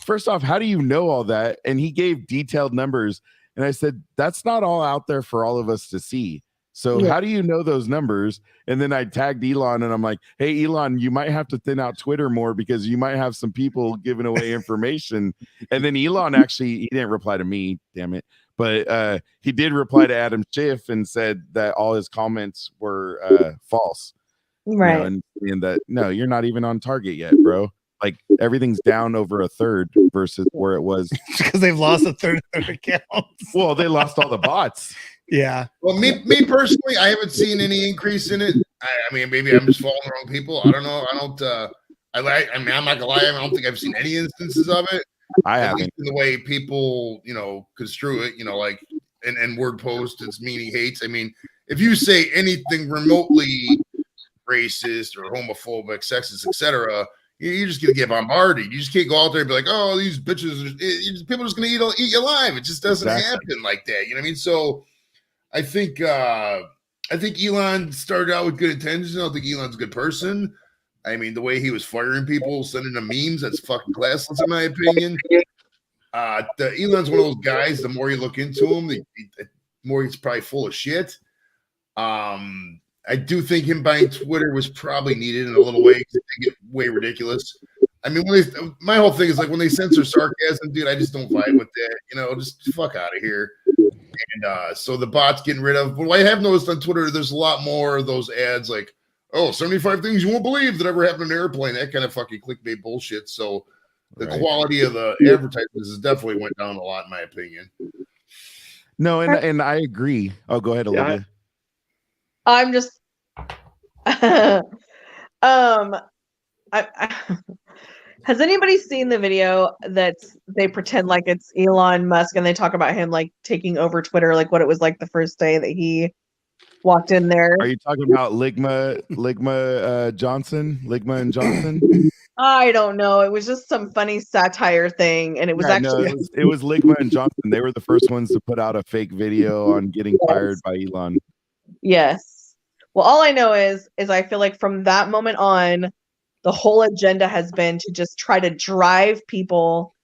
First off, how do you know all that? And he gave detailed numbers. And I said, that's not all out there for all of us to see. So how do you know those numbers? And then I tagged Elon, and I'm like, hey, Elon, you might have to thin out Twitter more because you might have some people giving away information. And then Elon he didn't reply to me, damn it. But he did reply to Adam Schiff and said that all his comments were false. Right. And that, no, you're not even on target yet, bro. Like everything's down over a third versus where it was. Because they've lost a third of their accounts. Well, they lost all the bots. Yeah. Well, me personally, I haven't seen any increase in it. I mean, maybe I'm just following the wrong people. I don't know. I'm not gonna lie. I don't think I've seen any instances of it. I haven't. In the way people, construe it, like and word post, it's meaning hates. I mean, if you say anything remotely racist or homophobic, sexist, etc., you're just gonna get bombarded. You just can't go out there and be like, "Oh, these bitches," people are just gonna eat you alive. It just doesn't happen like that. You know what I mean? So, I think Elon started out with good intentions. I don't think Elon's a good person. I mean, the way he was firing people, sending them memes, that's fucking classless in my opinion. Elon's one of those guys, the more you look into him, the more he's probably full of shit. I do think him buying Twitter was probably needed in a little way because they get way ridiculous. I mean, my whole thing is like when they censor sarcasm, dude, I just don't vibe with that. Just fuck out of here. And so the bots getting rid of. What I have noticed on Twitter, there's a lot more of those ads like, 75 things you won't believe that ever happened in an airplane. That kind of fucking clickbait bullshit. So the quality of the advertisements has definitely went down a lot, in my opinion. No, and I agree. Oh, go ahead, Olivia. I'm just has anybody seen the video that they pretend like it's Elon Musk and they talk about him like taking over Twitter, like what it was like the first day that he walked in there. Are you talking about Ligma Johnson? Ligma and Johnson? I don't know. It was just some funny satire thing, and it was actually it was Ligma and Johnson. They were the first ones to put out a fake video on getting fired by Elon. Yes. Well, all I know is I feel like from that moment on, the whole agenda has been to just try to drive people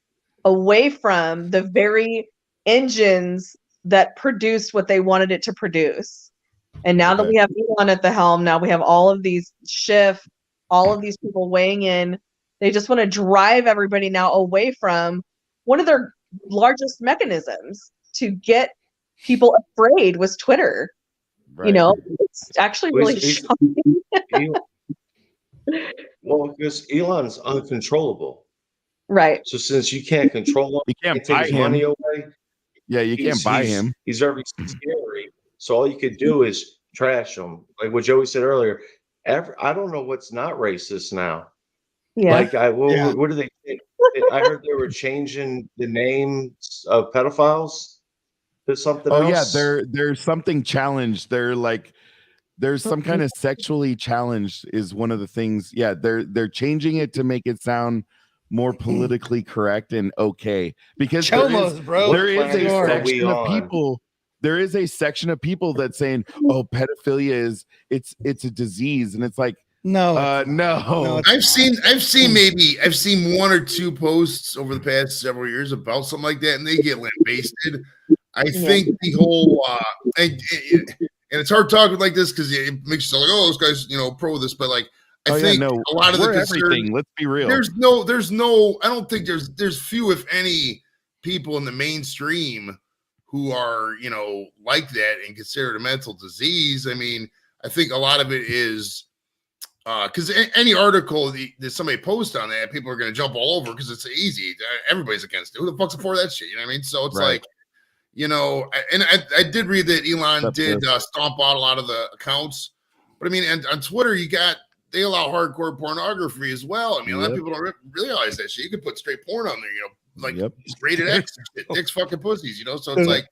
away from the very engines that produced what they wanted it to produce. And now that we have Elon at the helm, now we have all of these shifts, all of these people weighing in. They just want to drive everybody now away from one of their largest mechanisms to get people afraid was Twitter. Right. You know, it's actually really shocking. Well, because Elon's uncontrollable. Right. So since you can't control him, You can't take buy his him. money away. Yeah, you can't buy him. He's very scary. So all you could do is trash him. Like what Joey said earlier. I don't know what's not racist now. Yeah. Like what do they think? I heard they were changing the names of pedophiles to something else. Yeah, there's something challenged. They're like there's some kind of sexually challenged is one of the things. Yeah, they're changing it to make it sound more politically correct and okay. Because Chomos, bro. there is a What section of people. There is a section of people that saying, "Oh, pedophilia is it's a disease," and it's like, no. I've seen one or two posts over the past several years about something like that, and they get lambasted. I think the whole and it's hard talking like this because it makes you sound like, oh, this guy's pro this, but like I think a lot of the concern. Let's be real. There's no. I don't think there's few, if any, people in the mainstream who are like that and consider it a mental disease. I mean, I think a lot of it is because any article that somebody posts on that, people are going to jump all over because it's easy. Everybody's against it. Who the fuck's for that shit? You know what I mean? So it's like, and I did read that Elon did stomp out a lot of the accounts, but I mean, and on Twitter, they allow hardcore pornography as well. I mean, a lot of people don't realize that shit. You could put straight porn on there, like rated X, dicks fucking pussies, So it's like,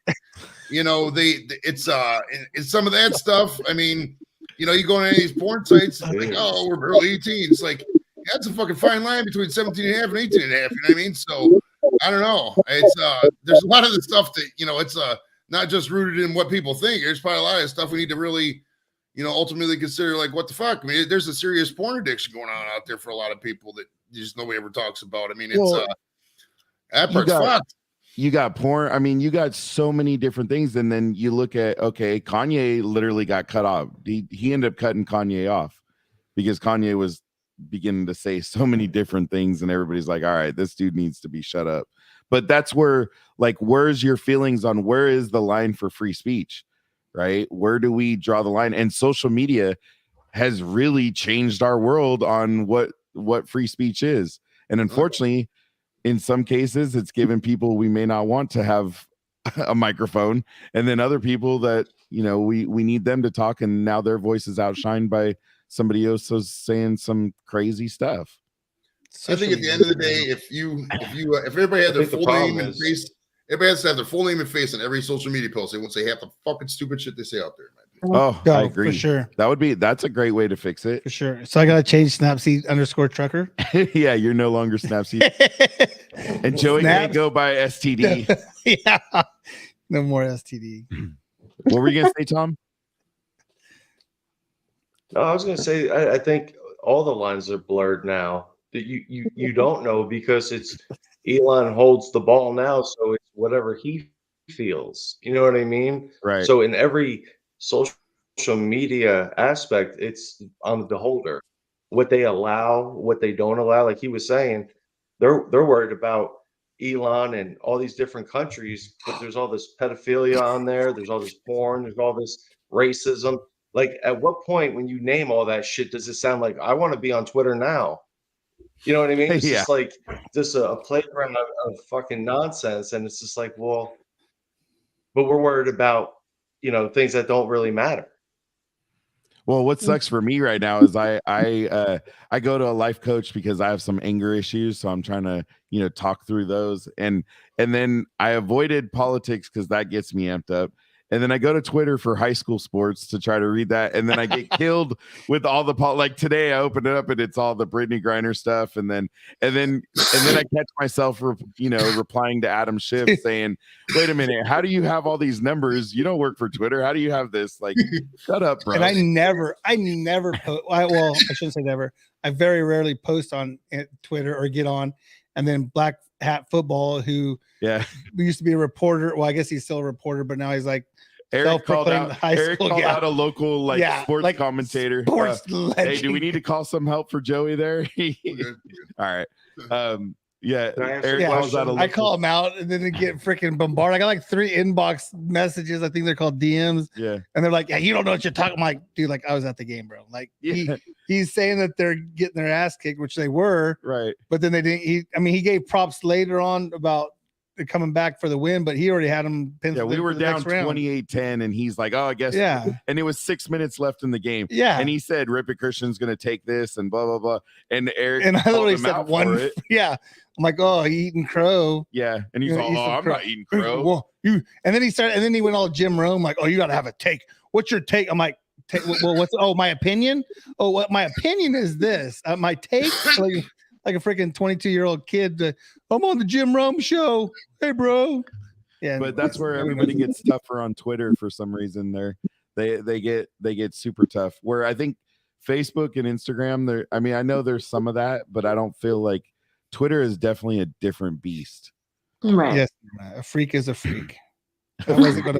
it's some of that stuff. I mean, you go on any of these porn sites, it's like, oh, we're barely 18. It's like, that's a fucking fine line between 17 and a half and 18 and a half. You know what I mean? So I don't know. It's there's a lot of the stuff that it's not just rooted in what people think. There's probably a lot of stuff we need to really ultimately consider, like, what the fuck? I mean, there's a serious porn addiction going on out there for a lot of people that just nobody ever talks about. I mean, it's that part's fucked. You got porn. I mean, you got so many different things. And then you look at, Kanye literally got cut off. He ended up cutting Kanye off because Kanye was beginning to say so many different things. And everybody's like, all right, this dude needs to be shut up. But that's where, like, where's your feelings on where is the line for free speech, right? Where do we draw the line? And social media has really changed our world on what free speech is. And unfortunately, in some cases, it's given people we may not want to have a microphone, and then other people that we need them to talk, and now their voice is outshined by somebody else who's saying some crazy stuff. I think at the end of the day, if everybody had their full name and face, everybody has to have their full name and face on every social media post. They won't say half the fucking stupid shit they say out there. Oh, I agree. For sure. That's a great way to fix it. For sure. So I got to change Snapseed_trucker. Yeah, you're no longer Snapseed. And Joey can't go by STD. Yeah. No more STD. What were you going to say, Tom? No, I was going to say, I think all the lines are blurred now. That you don't know because it's Elon holds the ball now, so it's whatever he feels. You know what I mean? Right. So in every social media aspect, it's on the beholder. What they allow, what they don't allow. Like he was saying, they're worried about Elon and all these different countries, but there's all this pedophilia on there. There's all this porn. There's all this racism. Like, at what point when you name all that shit does it sound like I want to be on Twitter now? You know what I mean? It's just like a playground of fucking nonsense, and it's just like, well, but we're worried about things that don't really matter. Well, what sucks for me right now is I go to a life coach because I have some anger issues, so I'm trying to talk through those, and then I avoided politics because that gets me amped up, And then I go to Twitter for high school sports to try to read that. And then I get killed with all the like today I opened it up and it's all the Brittany Griner stuff. And then I catch myself, replying to Adam Schiff saying, wait a minute, how do you have all these numbers? You don't work for Twitter. How do you have this? Like, shut up, bro. And I never post. Well, I shouldn't say never. I very rarely post on Twitter or get on. And then Black Hat Football, who used to be a reporter. Well, I guess he's still a reporter, but now he's like Eric called out out a local sports commentator. Sports hey, do we need to call some help for Joey there? All right. Eric calls out I call him out and then they get freaking bombarded. I got like 3 inbox messages. I think they're called DMs. Yeah. And they're like, yeah, you don't know what you're talking. I'm like, dude, like I was at the game, bro. Like he's saying that they're getting their ass kicked, which they were. Right. But then they didn't. He gave props later on about coming back for the win, but he already had them penciled. Yeah, we were down 28-10 and he's like, oh, I guess. Yeah. And it was 6 minutes left in the game. Yeah. And he said Ripper Christian's going to take this and blah, blah, blah. And Eric and I literally said one. Yeah. I'm like, oh, he eating crow. Yeah. And he's like, I'm not eating crow. Well, and then he went all Jim Rome, like, oh, you got to have a take. What's your take? I'm like, what's my opinion? Oh, what my opinion is this. My take, like a freaking 22-year-old kid. I'm on the Jim Rome show. Hey, bro. Yeah, but that's where everybody gets tougher on Twitter for some reason. They get super tough. Where I think Facebook and Instagram, I know there's some of that, but I don't feel like Twitter is definitely a different beast. Right. Yes, a freak is a freak. I wasn't gonna.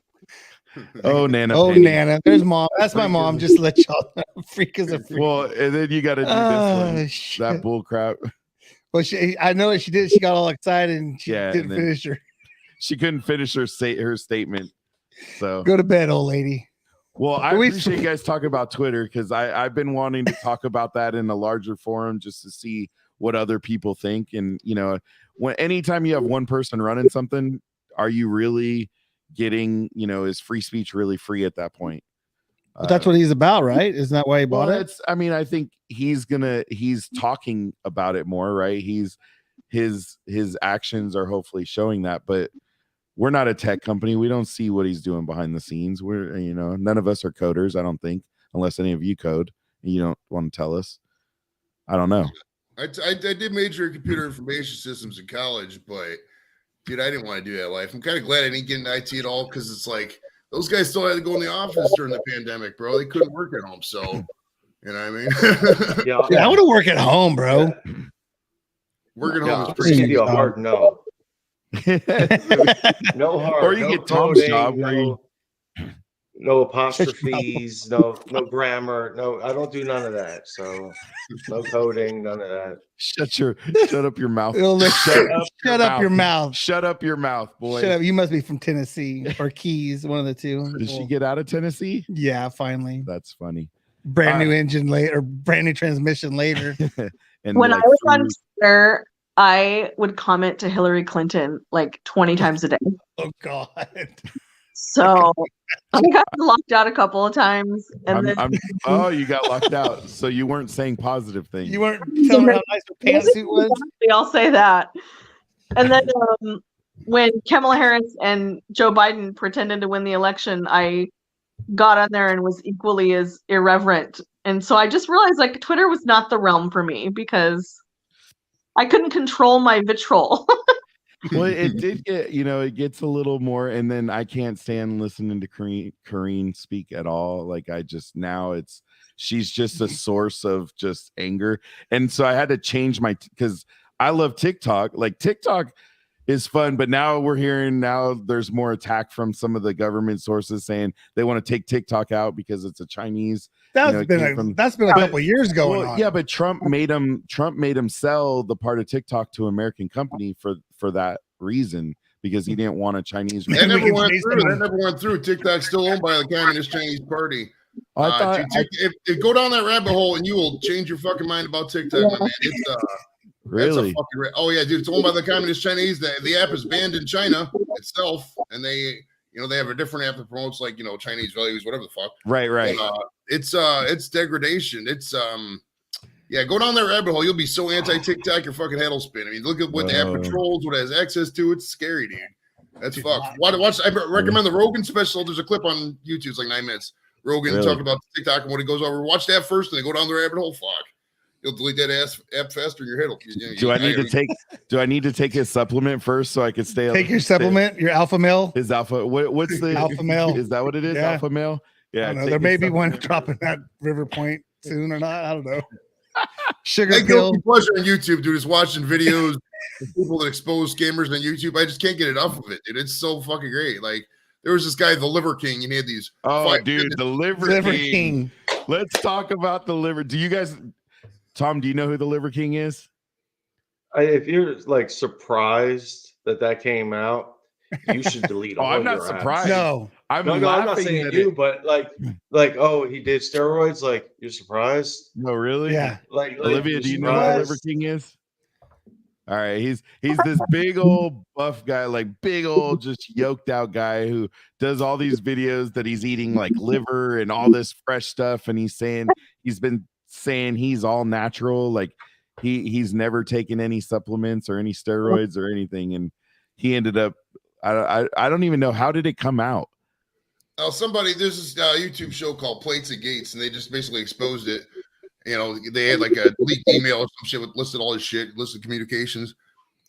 Oh, Nana. Oh, Nana. There's mom. That's my mom. Just to let y'all know. Freak is a freak. Well, and then you got to do this one. That bull crap. Well, I know what she did. She got all excited and she didn't finish her. She couldn't finish her statement. So go to bed, old lady. Well, I appreciate you guys talking about Twitter because I've been wanting to talk about that in a larger forum just to see what other people think. And anytime you have one person running something, are you really getting, is free speech really free at that point? But that's what he's about, right? Isn't that why he bought it? I think he's talking about it more, right? His actions are hopefully showing that, but we're not a tech company. We don't see what he's doing behind the scenes. We're, none of us are coders, I don't think, unless any of you code and you don't want to tell us. I don't know. I did major in computer information systems in college, but dude, I didn't want to do that life. I'm kind of glad I didn't get into IT at all because it's like those guys still had to go in the office during the pandemic, bro. They couldn't work at home, so you know what I mean? Yeah, I want to work at home, bro. Yeah. Working home is pretty easy. A hard no. No hard. Or you get Tom's job. No apostrophes, no grammar, no. I don't do none of that. So no coding, none of that. Shut up your mouth. Shut up your mouth. Shut up your mouth, boy. Shut up. You must be from Tennessee or Keys, one of the two. Did she get out of Tennessee? Yeah, finally. That's funny. Brand new engine later, brand new transmission later. And when I was on Twitter, I would comment to Hillary Clinton like 20 times a day. Oh God. So I got locked out a couple of times. And you got locked out. So you weren't saying positive things. You weren't telling how nice her pantsuit was. I'll say that. And then when Kamala Harris and Joe Biden pretended to win the election, I got on there and was equally as irreverent. And so I just realized like Twitter was not the realm for me because I couldn't control my vitriol. Well, it did get, it gets a little more, and then I can't stand listening to Karine speak at all. Like she's just a source of just anger. And so I had to change because I love TikTok. Like TikTok is fun, but now we're hearing there's more attack from some of the government sources saying they want to take TikTok out because it's a Chinese. That's been a couple of years going on. Yeah, but Trump made him sell the part of TikTok to an American company for that reason because he didn't want a Chinese. That never went through. TikTok's still owned by the Communist Chinese Party. If go down that rabbit hole and you will change your fucking mind about TikTok, my man. It's really? Oh yeah, dude. It's owned by the Communist Chinese. The app is banned in China itself, and they have a different app that promotes like Chinese values, whatever the fuck. Right. But, it's degradation. It's go down that rabbit hole. You'll be so anti TikTok, your fucking head will spin. I mean, look at what the app controls, what it has access to. It's scary, dude. That's Dude, fucked. Watch. I recommend the Rogan special. There's a clip on YouTube. It's like 9 minutes. Rogan Really? talking about TikTok and what he goes over. Watch that first, and then go down the rabbit hole. Fuck. You'll delete that app faster in your head. Do I need to take his supplement first so I can stay? Take your supplement, your alpha male. His alpha. What's the Alpha male? Is that what it is? Yeah. Alpha male. I Yeah. don't know. take There his may be one supplement. dropping at River Point soon or not. I don't know. Sugar I pill. guilty pleasure on YouTube, dude, is watching videos of people that expose scammers on YouTube. I just can't get enough of it, dude. It's so fucking great. Like there was this guy, the Liver King, and he had these. Oh, dude, the Liver Liver King. King. Let's talk about the Liver. Do you guys, Tom? Do you know who the Liver King is? If you're like surprised that came out, you should delete all I'm not your apps. surprised. No. I'm No, I'm not laughing saying at you, it. but like, oh, he did steroids. Like, you're surprised? No, really? Yeah. Like Olivia, you're do you know who the Liver surprised? King is? All right, he's this big old buff guy, like big old just yoked out guy who does all these videos that he's eating like liver and all this fresh stuff, and he's been saying he's all natural, like he's never taken any supplements or any steroids or anything, and he ended up I don't even know, how did it come out? Oh, there's this YouTube show called Plates and Gates, and they just basically exposed it. You know, they had like a leaked email or some shit with listed all his shit, listed communications,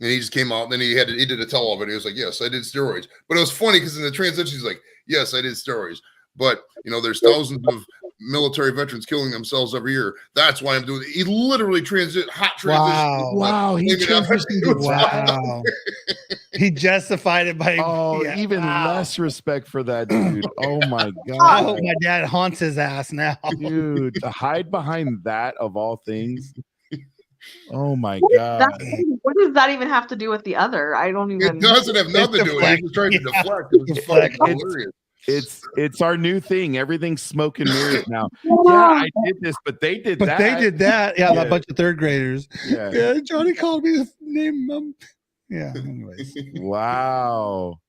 and he just came out. And then he did a tell-all video. He was like, "Yes, I did steroids," but it was funny because in the transition, he's like, "Yes, I did steroids," but you know, there's thousands of military veterans killing themselves every year. That's why I'm doing it. He literally hot transition. Wow. He transitioned. Wow. He justified it by Even less respect for that dude. Oh my I god. hope my dad haunts his ass now. Dude, to hide behind that of all things. Oh my What god. does that even have to do with the other? I don't even. It doesn't have nothing to do with it. He was trying to deflect. It was fucking hilarious. It's our new thing. Everything's smoke and mirrors now. Yeah, I did this, but they did that. But they did that. Yeah, Yeah. a bunch of third graders. Yeah. Yeah, Johnny called me the name. Yeah. Anyways. Wow.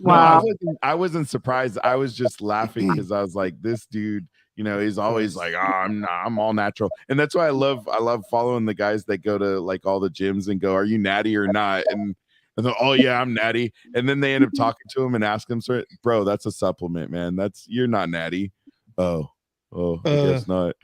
Wow. No, I wasn't surprised. I was just laughing because I was like, this dude, you know, he's always like, I'm all natural. And that's why I love following the guys that go to like all the gyms and go, are you natty or not? And they're, oh yeah, I'm natty. And then they end up talking to him and ask him, bro, that's a supplement, man. You're not natty. Oh, I guess not.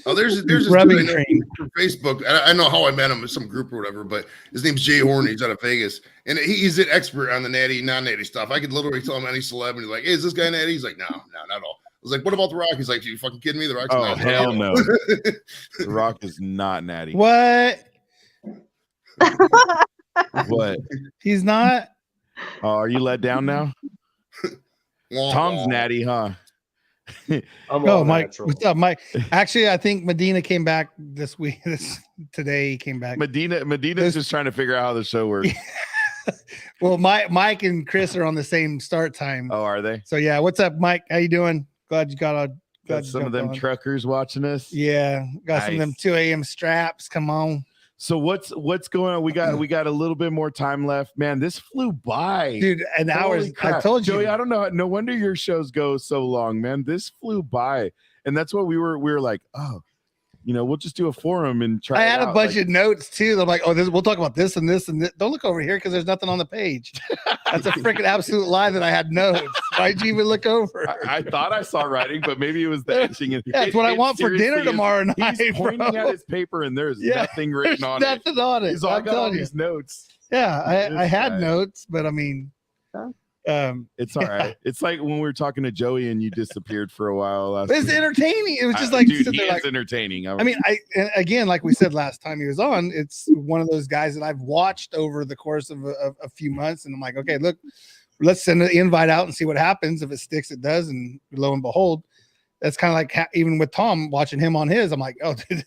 Oh, there's this Rubbing dude I know cream. from Facebook. I know how I met him in some group or whatever, but his name's Jay Horn. He's out of Vegas, and he's an expert on the natty, non-natty stuff. I could literally tell him any celeb, and he's like, "Hey, is this guy natty?" He's like, "No, not at all." I was like, "What about The Rock?" He's like, "You fucking kidding me? The Rock's Oh not hell natty." no. The Rock is not natty. What? What? He's not. Oh, are you let down now? Tom's natty, huh? I'm Oh, all Mike. natural. What's up, Mike? Actually, I think Medina came back this week. Today he came back. Medina's just trying to figure out how the show works. Well, Mike and Chris are on the same start time. Oh, are they? So yeah, what's up, Mike? How you doing? Glad you got Got some of them truckers watching us. Yeah, got some of them Nice. 2 a.m. straps. Come on, So what's going on? We got a little bit more time left. Man, this flew by. dude. An hour. Holy I crap. told you. Joey, I don't know. No wonder your shows go so long, man. This flew by. And that's what we were like, oh, you know, we'll just do a forum and try. I it had a out. bunch Like, of notes too. I'm like, oh, we'll talk about this and this and this. Don't look over here because there's nothing on the page. That's a freaking absolute lie that I had notes. Why'd you even look over? I thought I saw writing, but maybe it was the etching. And That's what I want for dinner seriously is- tomorrow night. He's pointing bro. at his paper and there's Yeah, nothing There's written on it. nothing on it. He's all I'm got all telling you. these notes. Yeah, I This had guy. notes, but I mean, It's all right. It's like when we were talking to Joey and you disappeared for a while last it's week. entertaining. It was just like, dude, sitting he there is like, entertaining. I mean, and again, like we said last time he was on, it's one of those guys that I've watched over the course of a few months, and I'm like, okay, look, let's send an invite out and see what happens. If it sticks, it does, and lo and behold, that's kind of like even with Tom watching him on his. I'm like, oh, dude,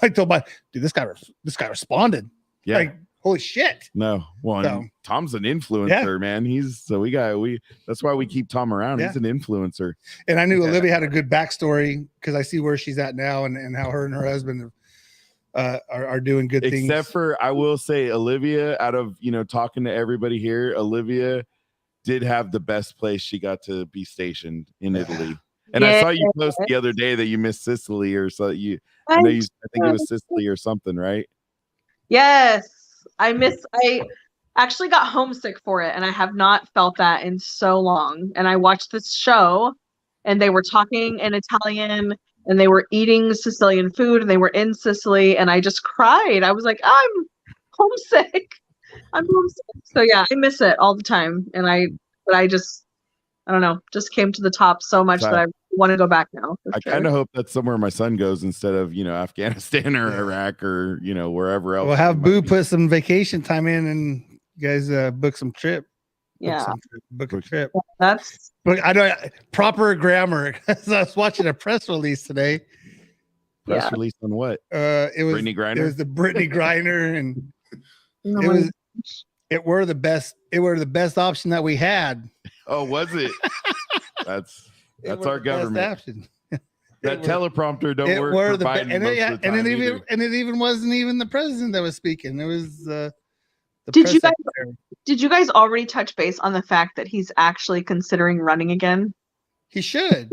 I told my dude, this guy responded. yeah. Like, holy shit. No, well, So- and Tom's an influencer, man. That's why we keep Tom around. He's an influencer. And I knew Yeah. Olivia had a good backstory because I see where she's at now and how her and her husband are doing good things. Except for, I will say, Olivia, out of, talking to everybody here, Olivia did have the best place she got to be stationed in Italy. And I saw you post the other day that you missed Sicily or so. I think it was Sicily or something, right? Yes. actually got homesick for it, and I have not felt that in so long. And I watched this show, and they were talking in Italian, and they were eating Sicilian food, and they were in Sicily, and I just cried. I was like, I'm homesick. I'm homesick. So yeah, I miss it all the time, and I don't know, just came to the top so much that I want to go back now. I kind of hope that's somewhere my son goes instead of, Afghanistan or Iraq or, wherever else. We'll have Boo put some vacation time in, and you guys book some trip. Book a trip. That's I know proper grammar. Because I was watching a press release today. Press release on what? It was Brittany Griner. It was the Brittany Griner, and oh it were the best option that we had. Oh, was it? That's our government. Option. That teleprompter don't work for Biden and it even wasn't even the president that was speaking. It was the Did you guys already touch base on the fact that he's actually considering running again? He should.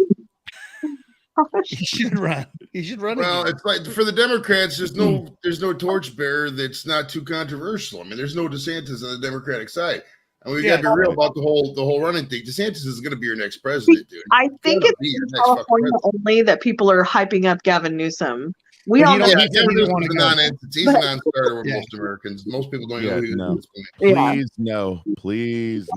He should run. He should run. Well, it's like for the Democrats, there's no torchbearer that's not too controversial. I mean, there's no DeSantis on the Democratic side. And we got to be real about the whole running thing. DeSantis is going to be your next president, dude. I think it's in California only that people are hyping up Gavin Newsom. We all know Gavin Newsom's a non-entity. He's a non-starter with most Americans. Most people don't know who he is. Please.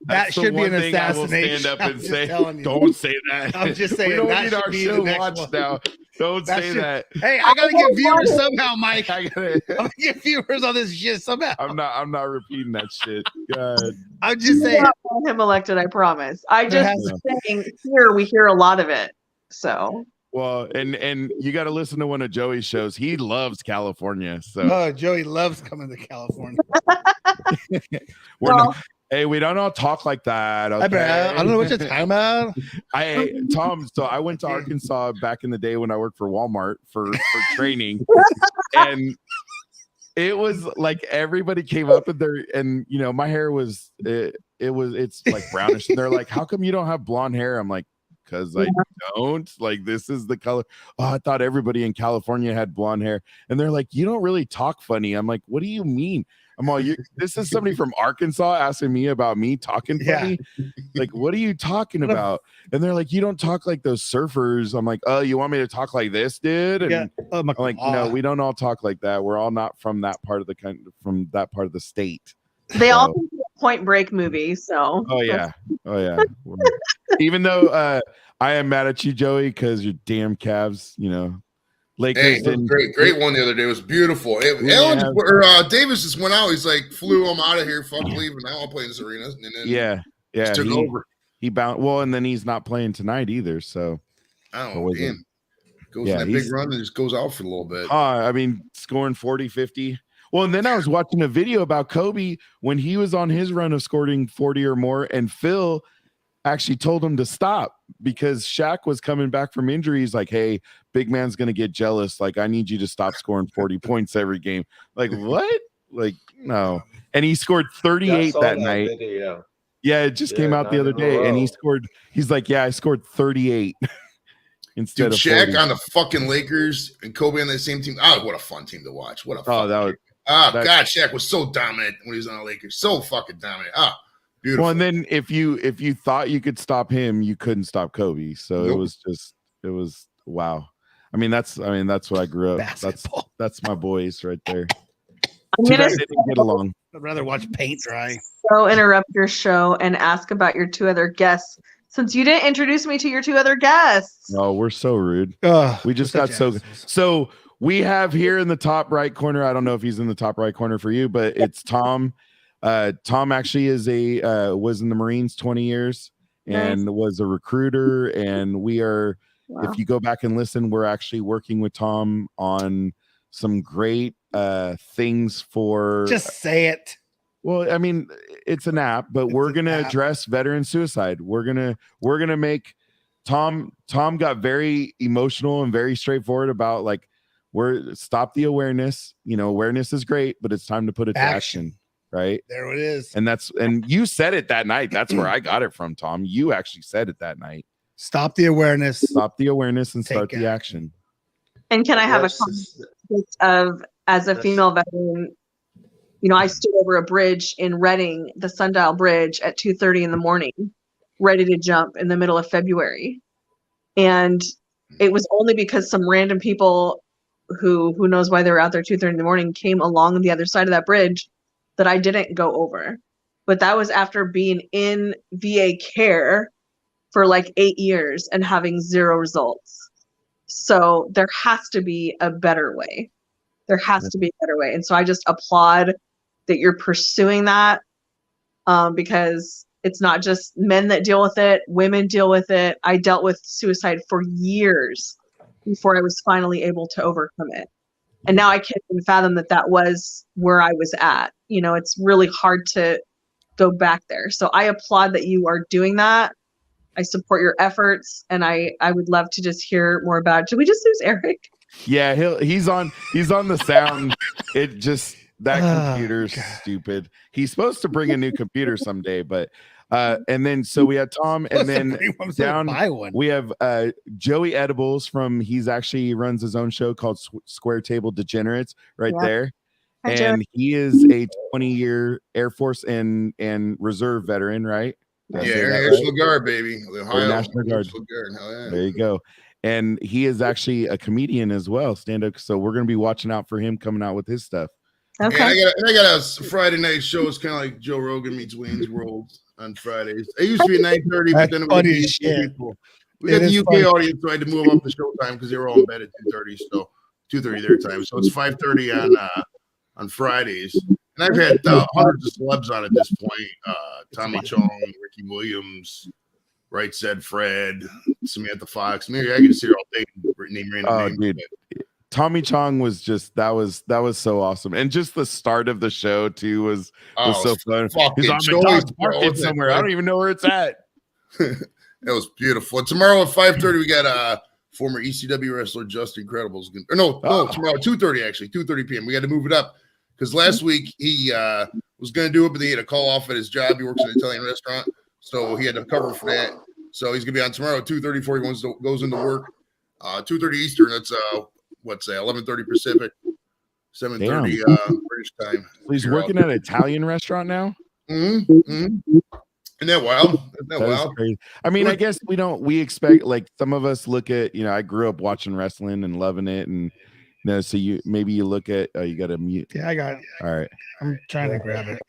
That should be an assassination. Stand up and say, don't say that. I'm just saying, we don't that need our show watched now. Don't say that. Hey, I gotta get viewers somehow, Mike. I'm gonna get viewers on this shit somehow. I'm not repeating that shit. God. I'm just saying, not want him elected. I promise. I just saying here we hear a lot of it. So. Well, and you got to listen to one of Joey's shows. He loves California. So Joey loves coming to California. Hey, we don't all talk like that. Okay? I don't know what you're talking about. Tom, so I went to Arkansas back in the day when I worked for Walmart for training. And it was like everybody came up and my hair was it's like brownish. And they're like, how come you don't have blonde hair? I'm like, because I don't. Like, this is the color. Oh, I thought everybody in California had blonde hair. And they're like, you don't really talk funny. I'm like, what do you mean? I'm all, this is somebody from Arkansas asking me about me talking funny. Like, what are you talking about? And they're like, you don't talk like those surfers. I'm like, oh, you want me to talk like this, dude? And I'm like, no, we don't all talk like that. We're all not from that part of the state. They all think it's a Point Break movie, so. Oh yeah. Even though I am mad at you, Joey, because your damn Cavs, Lakers didn't. Great one the other day. It was beautiful. Davis just went out. He's like, flew him out of here. Fuck leaving. I don't want to play in this arena. And then just took over. He bounced. Well, and then he's not playing tonight either. So damn. Goes in that big run and just goes out for a little bit. I mean, scoring 40, 50. Well, and then I was watching a video about Kobe when he was on his run of scoring 40 or more, and Phil actually told him to stop because Shaq was coming back from injury. He's like, hey, big man's going to get jealous. Like, I need you to stop scoring 40 points every game. Like, what? Like, no. And he scored 38 that night. Video. Yeah, it just came out the other day. And he's like, yeah, I scored 38 instead of Shaq 40. on the fucking Lakers and Kobe on the same team. Oh, what a fun team to watch. What a fun God, Shaq was so dominant when he was on the Lakers. So fucking dominant. Beautiful. Well, and then if you thought you could stop him, you couldn't stop Kobe. So it was wow. I mean that's what I grew up. Basketball. That's my boys right there. I'm gonna didn't get along. I'd rather watch paint dry. So interrupt your show and ask about your two other guests, since you didn't introduce me to your two other guests. Oh, we're so rude. We just got so we have here in the top right corner. I don't know if he's in the top right corner for you, but it's Tom. Tom actually was in the Marines 20 years and was a recruiter. And we are, if you go back and listen, we're actually working with Tom on some great things for. Just say it. Well, I mean, it's an app, but we're going to address veteran suicide. We're going to make Tom got very emotional and very straightforward about like, stop the awareness. Awareness is great, but it's time to put it to action. Right there it is. And you said it that night. That's where I got it from, Tom. You actually said it that night. Stop the awareness and start the action. And can I have a comment of, as a female veteran, I stood over a bridge in Reading, the Sundial Bridge, at 2:30 in the morning, ready to jump in the middle of February. And it was only because some random people who knows why they were out there 2:30 in the morning came along the other side of that bridge that I didn't go over. But that was after being in VA care for like 8 years and having zero results. So there has to be a better way. There has to be a better way. And so I just applaud that you're pursuing that, because it's not just men that deal with it, women deal with it. I dealt with suicide for years before I was finally able to overcome it. And now I can't even fathom that was where I was at. It's really hard to go back there. So I applaud that you are doing that. I support your efforts, and I would love to just hear more about it. Did we just lose Eric? Yeah, he's on the sound. It just that computer's stupid. He's supposed to bring a new computer someday, but and then so we had Tom, and then down we have Joey Edibles he actually runs his own show called Square Table Degenerates there. Hi, and Joey. He is a 20-year Air Force and Reserve veteran, right? National Guard, baby. Ohio National Guard. Hell yeah. There you go. And he is actually a comedian as well, stand-up. So we're going to be watching out for him coming out with his stuff. Okay. And I got a Friday night show. It's kind of like Joe Rogan meets Wayne's World on Fridays. It used to be at 9:30, but then we got the UK audience, so I had to move up the show time because they were all in bed at 2:30. So 2:30 their time. So it's 5:30 on Fridays. And I've had hundreds of celebs on at this point. Tommy Chong, Ricky Williams, Right Said Fred, Samantha Fox. Maybe I could sit here all day and name random names. Dude. Tommy Chong was just that was so awesome. And just the start of the show too was so fun. He's on the market somewhere. I don't even know where it's at. That was beautiful. Tomorrow at 5:30, we got former ECW wrestler Just Incredibles. Tomorrow at 2:30 actually, 2:30 p.m. We got to move it up. Because last week he was going to do it, but he had a call off at his job. He works in an Italian restaurant, so he had to cover for that. So he's going to be on tomorrow at 2:30 before he goes into work. 2:30 Eastern. That's 11:30 Pacific, 7:30 British time. So he's working at an Italian restaurant now. Isn't that wild? Crazy. I mean, I guess we expect, like, some of us look at, I grew up watching wrestling and loving it, and so you look at you got to mute. Yeah, I got it. All right. I'm trying to grab it.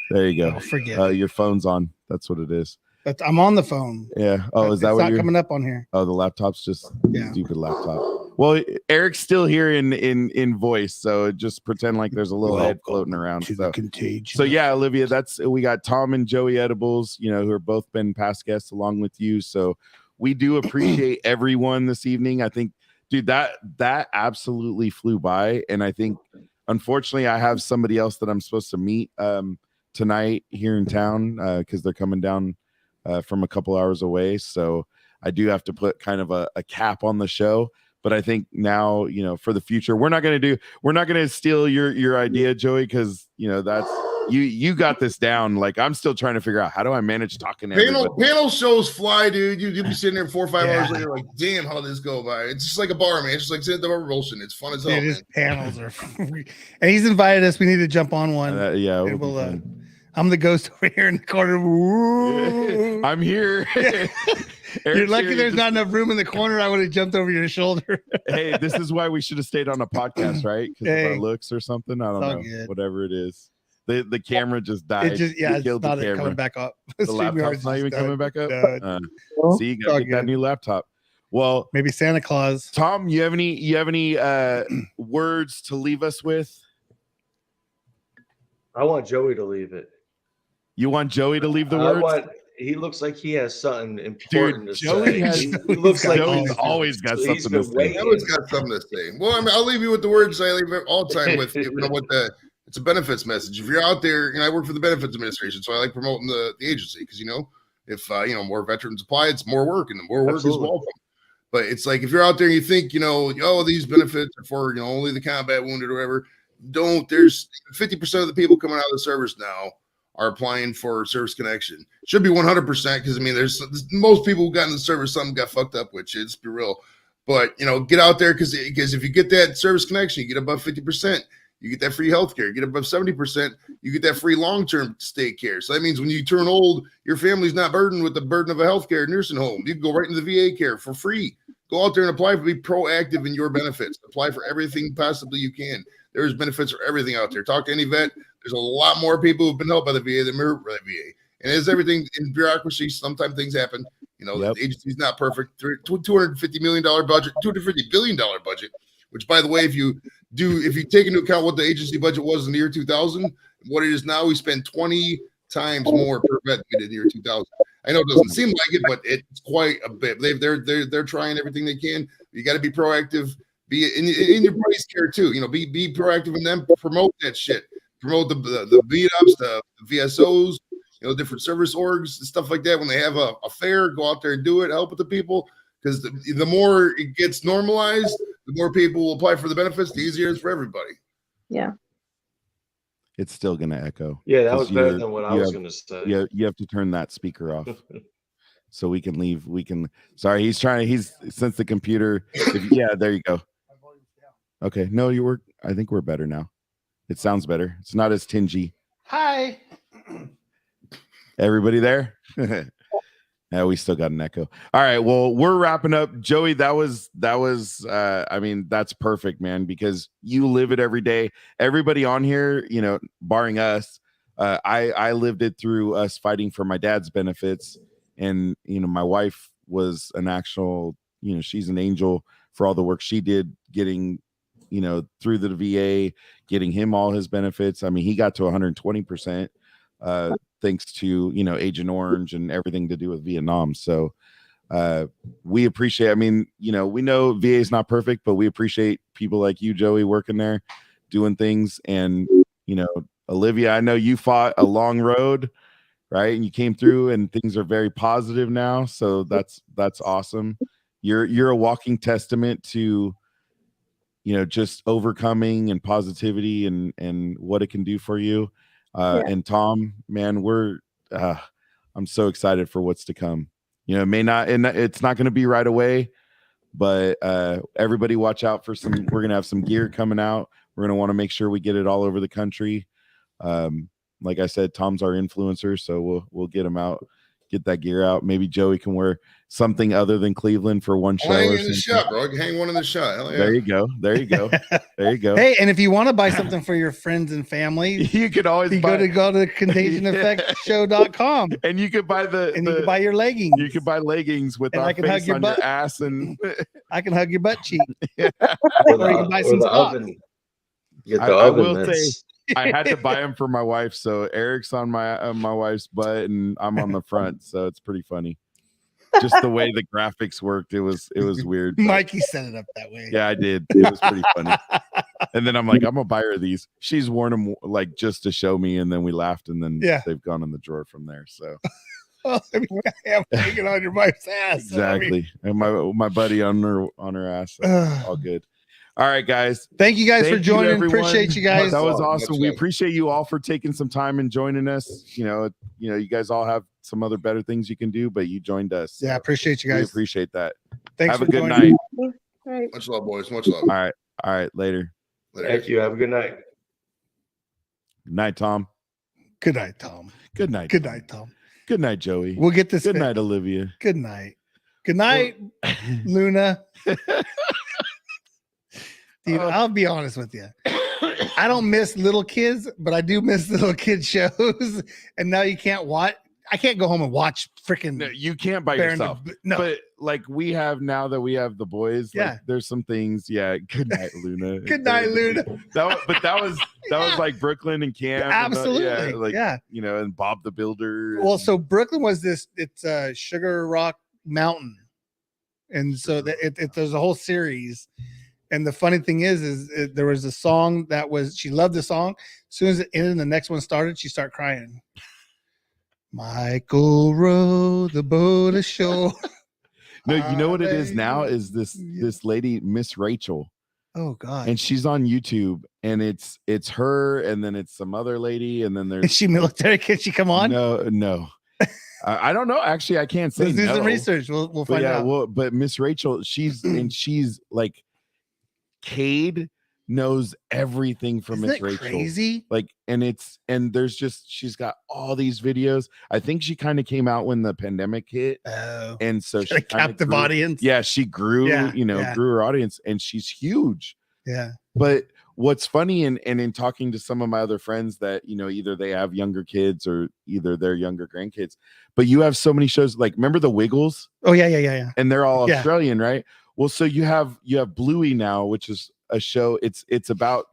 There you go. Oh, forget it. Your phone's on. That's what it is. I'm on the phone. Yeah. Oh, is that what you're coming up on here? Oh, the laptop's just stupid laptop. Well, Eric's still here in voice, so just pretend like there's a little head floating around. So Contagion. So yeah, Olivia, we got Tom and Joey Edibles, who are both been past guests along with you. So we do appreciate everyone this evening. I think, dude, that absolutely flew by. And I think, unfortunately, I have somebody else that I'm supposed to meet tonight here in town because they're coming down from a couple hours away. So I do have to put kind of a cap on the show. But I think now, for the future, we're not going to steal your idea, Joey, because, that's you got this down. Like, I'm still trying to figure out, how do I manage talking to panel shows fly, dude. You'll be sitting there 4 or 5 hours later, like, damn, how did this go by? It's just like a bar, man. It's just like sitting at the bar roasting. It's fun as hell. His panels are and he's invited us. We need to jump on one. I'm the ghost over here in the corner. I'm here. You're lucky there's not enough room in the corner. I would have jumped over your shoulder. Hey, this is why we should have stayed on a podcast, right? Because of our looks or something. I don't know. Good. Whatever it is. The camera just died. It's not coming back up. The laptop's not even coming back up. See, you gotta get that new laptop. Well, maybe Santa Claus. Tom, you have any words to leave us with? I want Joey to leave it. You want Joey to leave the words? He looks like he has something important to Joey say. He looks like Joey's always got something to say. He always got something to say. Well, I mean, I'll leave you with the words I leave all the time with. It's a benefits message. If you're out there, I work for the benefits administration, so I like promoting the agency because if more veterans apply, it's more work, and the more work is welcome. But it's like, if you're out there and you think these benefits are for only the combat wounded or whatever, don't. There's 50% of the people coming out of the service now are applying for service connection. Should be 100% because there's most people who got in the service, something got fucked up with. Let's be real. But get out there because if you get that service connection, you get above 50%. you get that free health care. Get above 70%, you get that free long-term stay care. So that means when you turn old, your family's not burdened with the burden of a healthcare nursing home. You can go right into the VA care for free. Go out there and apply for, be proactive in your benefits. Apply for everything possibly you can. There's benefits for everything out there. Talk to any vet. There's a lot more people who've been helped by the VA than hurt by the VA. And as everything in bureaucracy, sometimes things happen. You know, the agency's not perfect. $250 million budget, $250 billion budget, which, by the way, if you take into account what the agency budget was in the year 2000, what it is now, we spend 20 times more per vet than we did in the year 2000. I know it doesn't seem like it, but it's quite a bit. They're trying everything they can. You got to be proactive. Be in your body's care too. You know, be proactive in them. Promote that shit. Promote the beat ups, the VSOs. You know, different service orgs and stuff like that. When they have a fair, go out there and do it. Help with the people, because the more it gets normalized, the more people will apply for the benefits. The easier it is for everybody. Yeah. It's still gonna echo. Yeah, that was better than what I was gonna say. Yeah, you have to turn that speaker off. So we can leave. Sorry, he's since the computer. Yeah, there you go. Okay. No, I think we're better now. It sounds better. It's not as tingy. Hi. Everybody there? Yeah, we still got an echo. All right. Well, we're wrapping up. Joey, that was I mean, that's perfect, man, because you live it every day. Everybody on here, you know, barring us, I lived it through us fighting for my dad's benefits. And, you know, my wife was an actual, you know, she's an angel for all the work she did getting, you know, through the VA, getting him all his benefits. I mean, he got to 120%. Thanks to, you know, Agent Orange and everything to do with Vietnam. So we appreciate, I mean, you know, we know VA is not perfect, but we appreciate people like you, Joey, working there, doing things. And, you know, Olivia, I know you fought a long road, right? And you came through and things are very positive now. So that's awesome. You're a walking testament to, you know, just overcoming and positivity and what it can do for you. And Tom, man, I'm so excited for what's to come. You know, it may not, and it's not going to be right away, but everybody watch out for we're going to have some gear coming out. We're going to want to make sure we get it all over the country. Like I said, Tom's our influencer, so we'll get him out, get that gear out. Maybe Joey can wear something other than Cleveland for one show. Hang in the shot, bro. I can hang one in the shot. Hell yeah. There you go. There you go. Hey, and if you want to buy something for your friends and family, you could always go to contagioneffectshow.com and you could buy you can buy your leggings. You could buy leggings with our face on your ass, and I can hug your butt cheek. Or you can buy some oven. Get the I oven will mitts. say I had to buy them for my wife, so Eric's on my wife's butt and I'm on the front, so it's pretty funny. Just the way the graphics worked, it was weird. Mikey set it up that way. Yeah, I did. It was pretty funny. And then I'm like, I'm gonna buy her these. She's worn them like just to show me, and then we laughed, and then they've gone in the drawer from there. So I mean, I'm hanging on your wife's ass. Exactly. I mean, And my buddy on her ass. All good. All right, guys. Thank you guys for joining. Appreciate you guys. That was awesome. We appreciate you all for taking some time and joining us. You know, you guys all have some other better things you can do, but you joined us. Yeah, appreciate you guys. We appreciate that. Thanks. Have a good night. All right. Much love, boys. Much love. All right. Later. Thank you. Have a good night. Good night, Tom. Good night, Tom. Good night. Good night, Tom. Good night, Joey. We'll get this. Good night, Olivia. Good night. Good night, Luna. Dude, I'll be honest with you. I don't miss little kids, but I do miss little kid shows. And now you can't watch. I can't go home and watch freaking. No, you can't by yourself. No, but like we have now that we have the boys. Yeah, like, there's some things. Yeah. Good night, Luna. Good night, Luna. That was like Brooklyn and Cam. Absolutely. And you know, and Bob the Builder. Well, so Brooklyn was it's Sugar Rock Mountain, and so there's a whole series. And the funny thing is there was a song that she loved the song. As soon as it ended and the next one started, she started crying. Michael rowed the boat ashore. No, you know what it is now is this lady, Miss Rachel. Oh God. And she's on YouTube, and it's her, and then it's some other lady, and then there's. Is she military? Can she come on? No. I don't know. Actually, I can't say. Let's do some research. We'll find out. But Miss Rachel, she's and she's like Cade knows everything from Isn't Miss that Rachel. crazy? Like, and there's just, she's got all these videos. I think she kind of came out when the pandemic hit. Oh, And so got a she kinda captive grew, audience. yeah, she grew, Yeah, grew her audience, and she's huge. Yeah. But what's funny, and in talking to some of my other friends that, either they have younger kids or either they're younger grandkids, but you have so many shows, like, remember the Wiggles? Oh yeah. And they're all Yeah. Australian, right? Well, so you have Bluey now, which is a show. It's about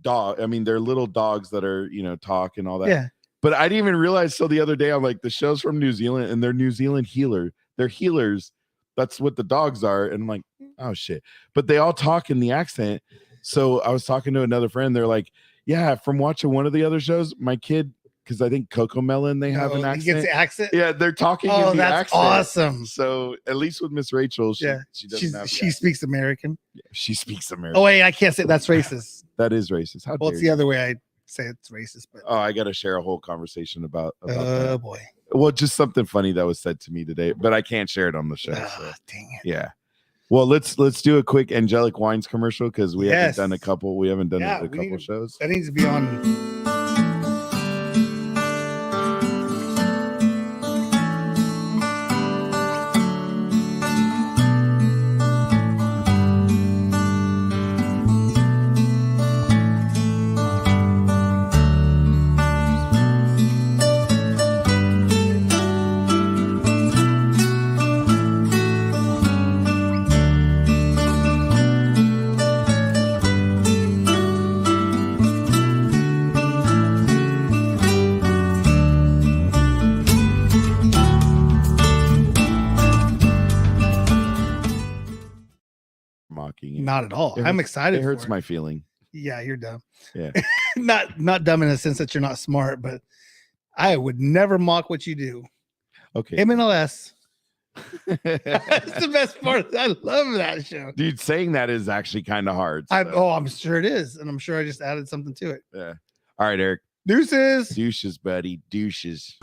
dog. I mean, they're little dogs that are, talk and all that. Yeah. But I didn't even realize till the other day. I'm like, the show's from New Zealand, and they're New Zealand healer. They're healers. That's what the dogs are. And I'm like, oh shit. But they all talk in the accent. So I was talking to another friend. They're like, yeah, from watching one of the other shows, my kid, because I think Coco Melon, they have an He accent. gets the accent. Yeah, they're talking Oh, in the that's accent. awesome. So at least with Miss Rachel, she doesn't have she speaks American. she speaks American. Oh wait, I can't say that's racist. That is racist. How Well, dare it's the you? other way I say it's racist, but Oh, I got to share a whole conversation about oh that. boy. Well, just something funny that was said to me today, but I can't share it on the show. So. Dang it. Yeah. Well, let's do a quick Angelic Wines commercial, because we haven't done a couple. We haven't done a couple shows. That needs to be on. Mocking it. Not at all. It I'm hurts- excited. It hurts for my feeling. Yeah, you're dumb. Yeah. not dumb in the sense that you're not smart, but I would never mock what you do. Okay. MNLS. That's the best part. I love that show. Dude, saying that is actually kind of hard. So. I'm sure it is, and I'm sure I just added something to it. Yeah. All right, Eric. Deuces. Douches, buddy. Douches.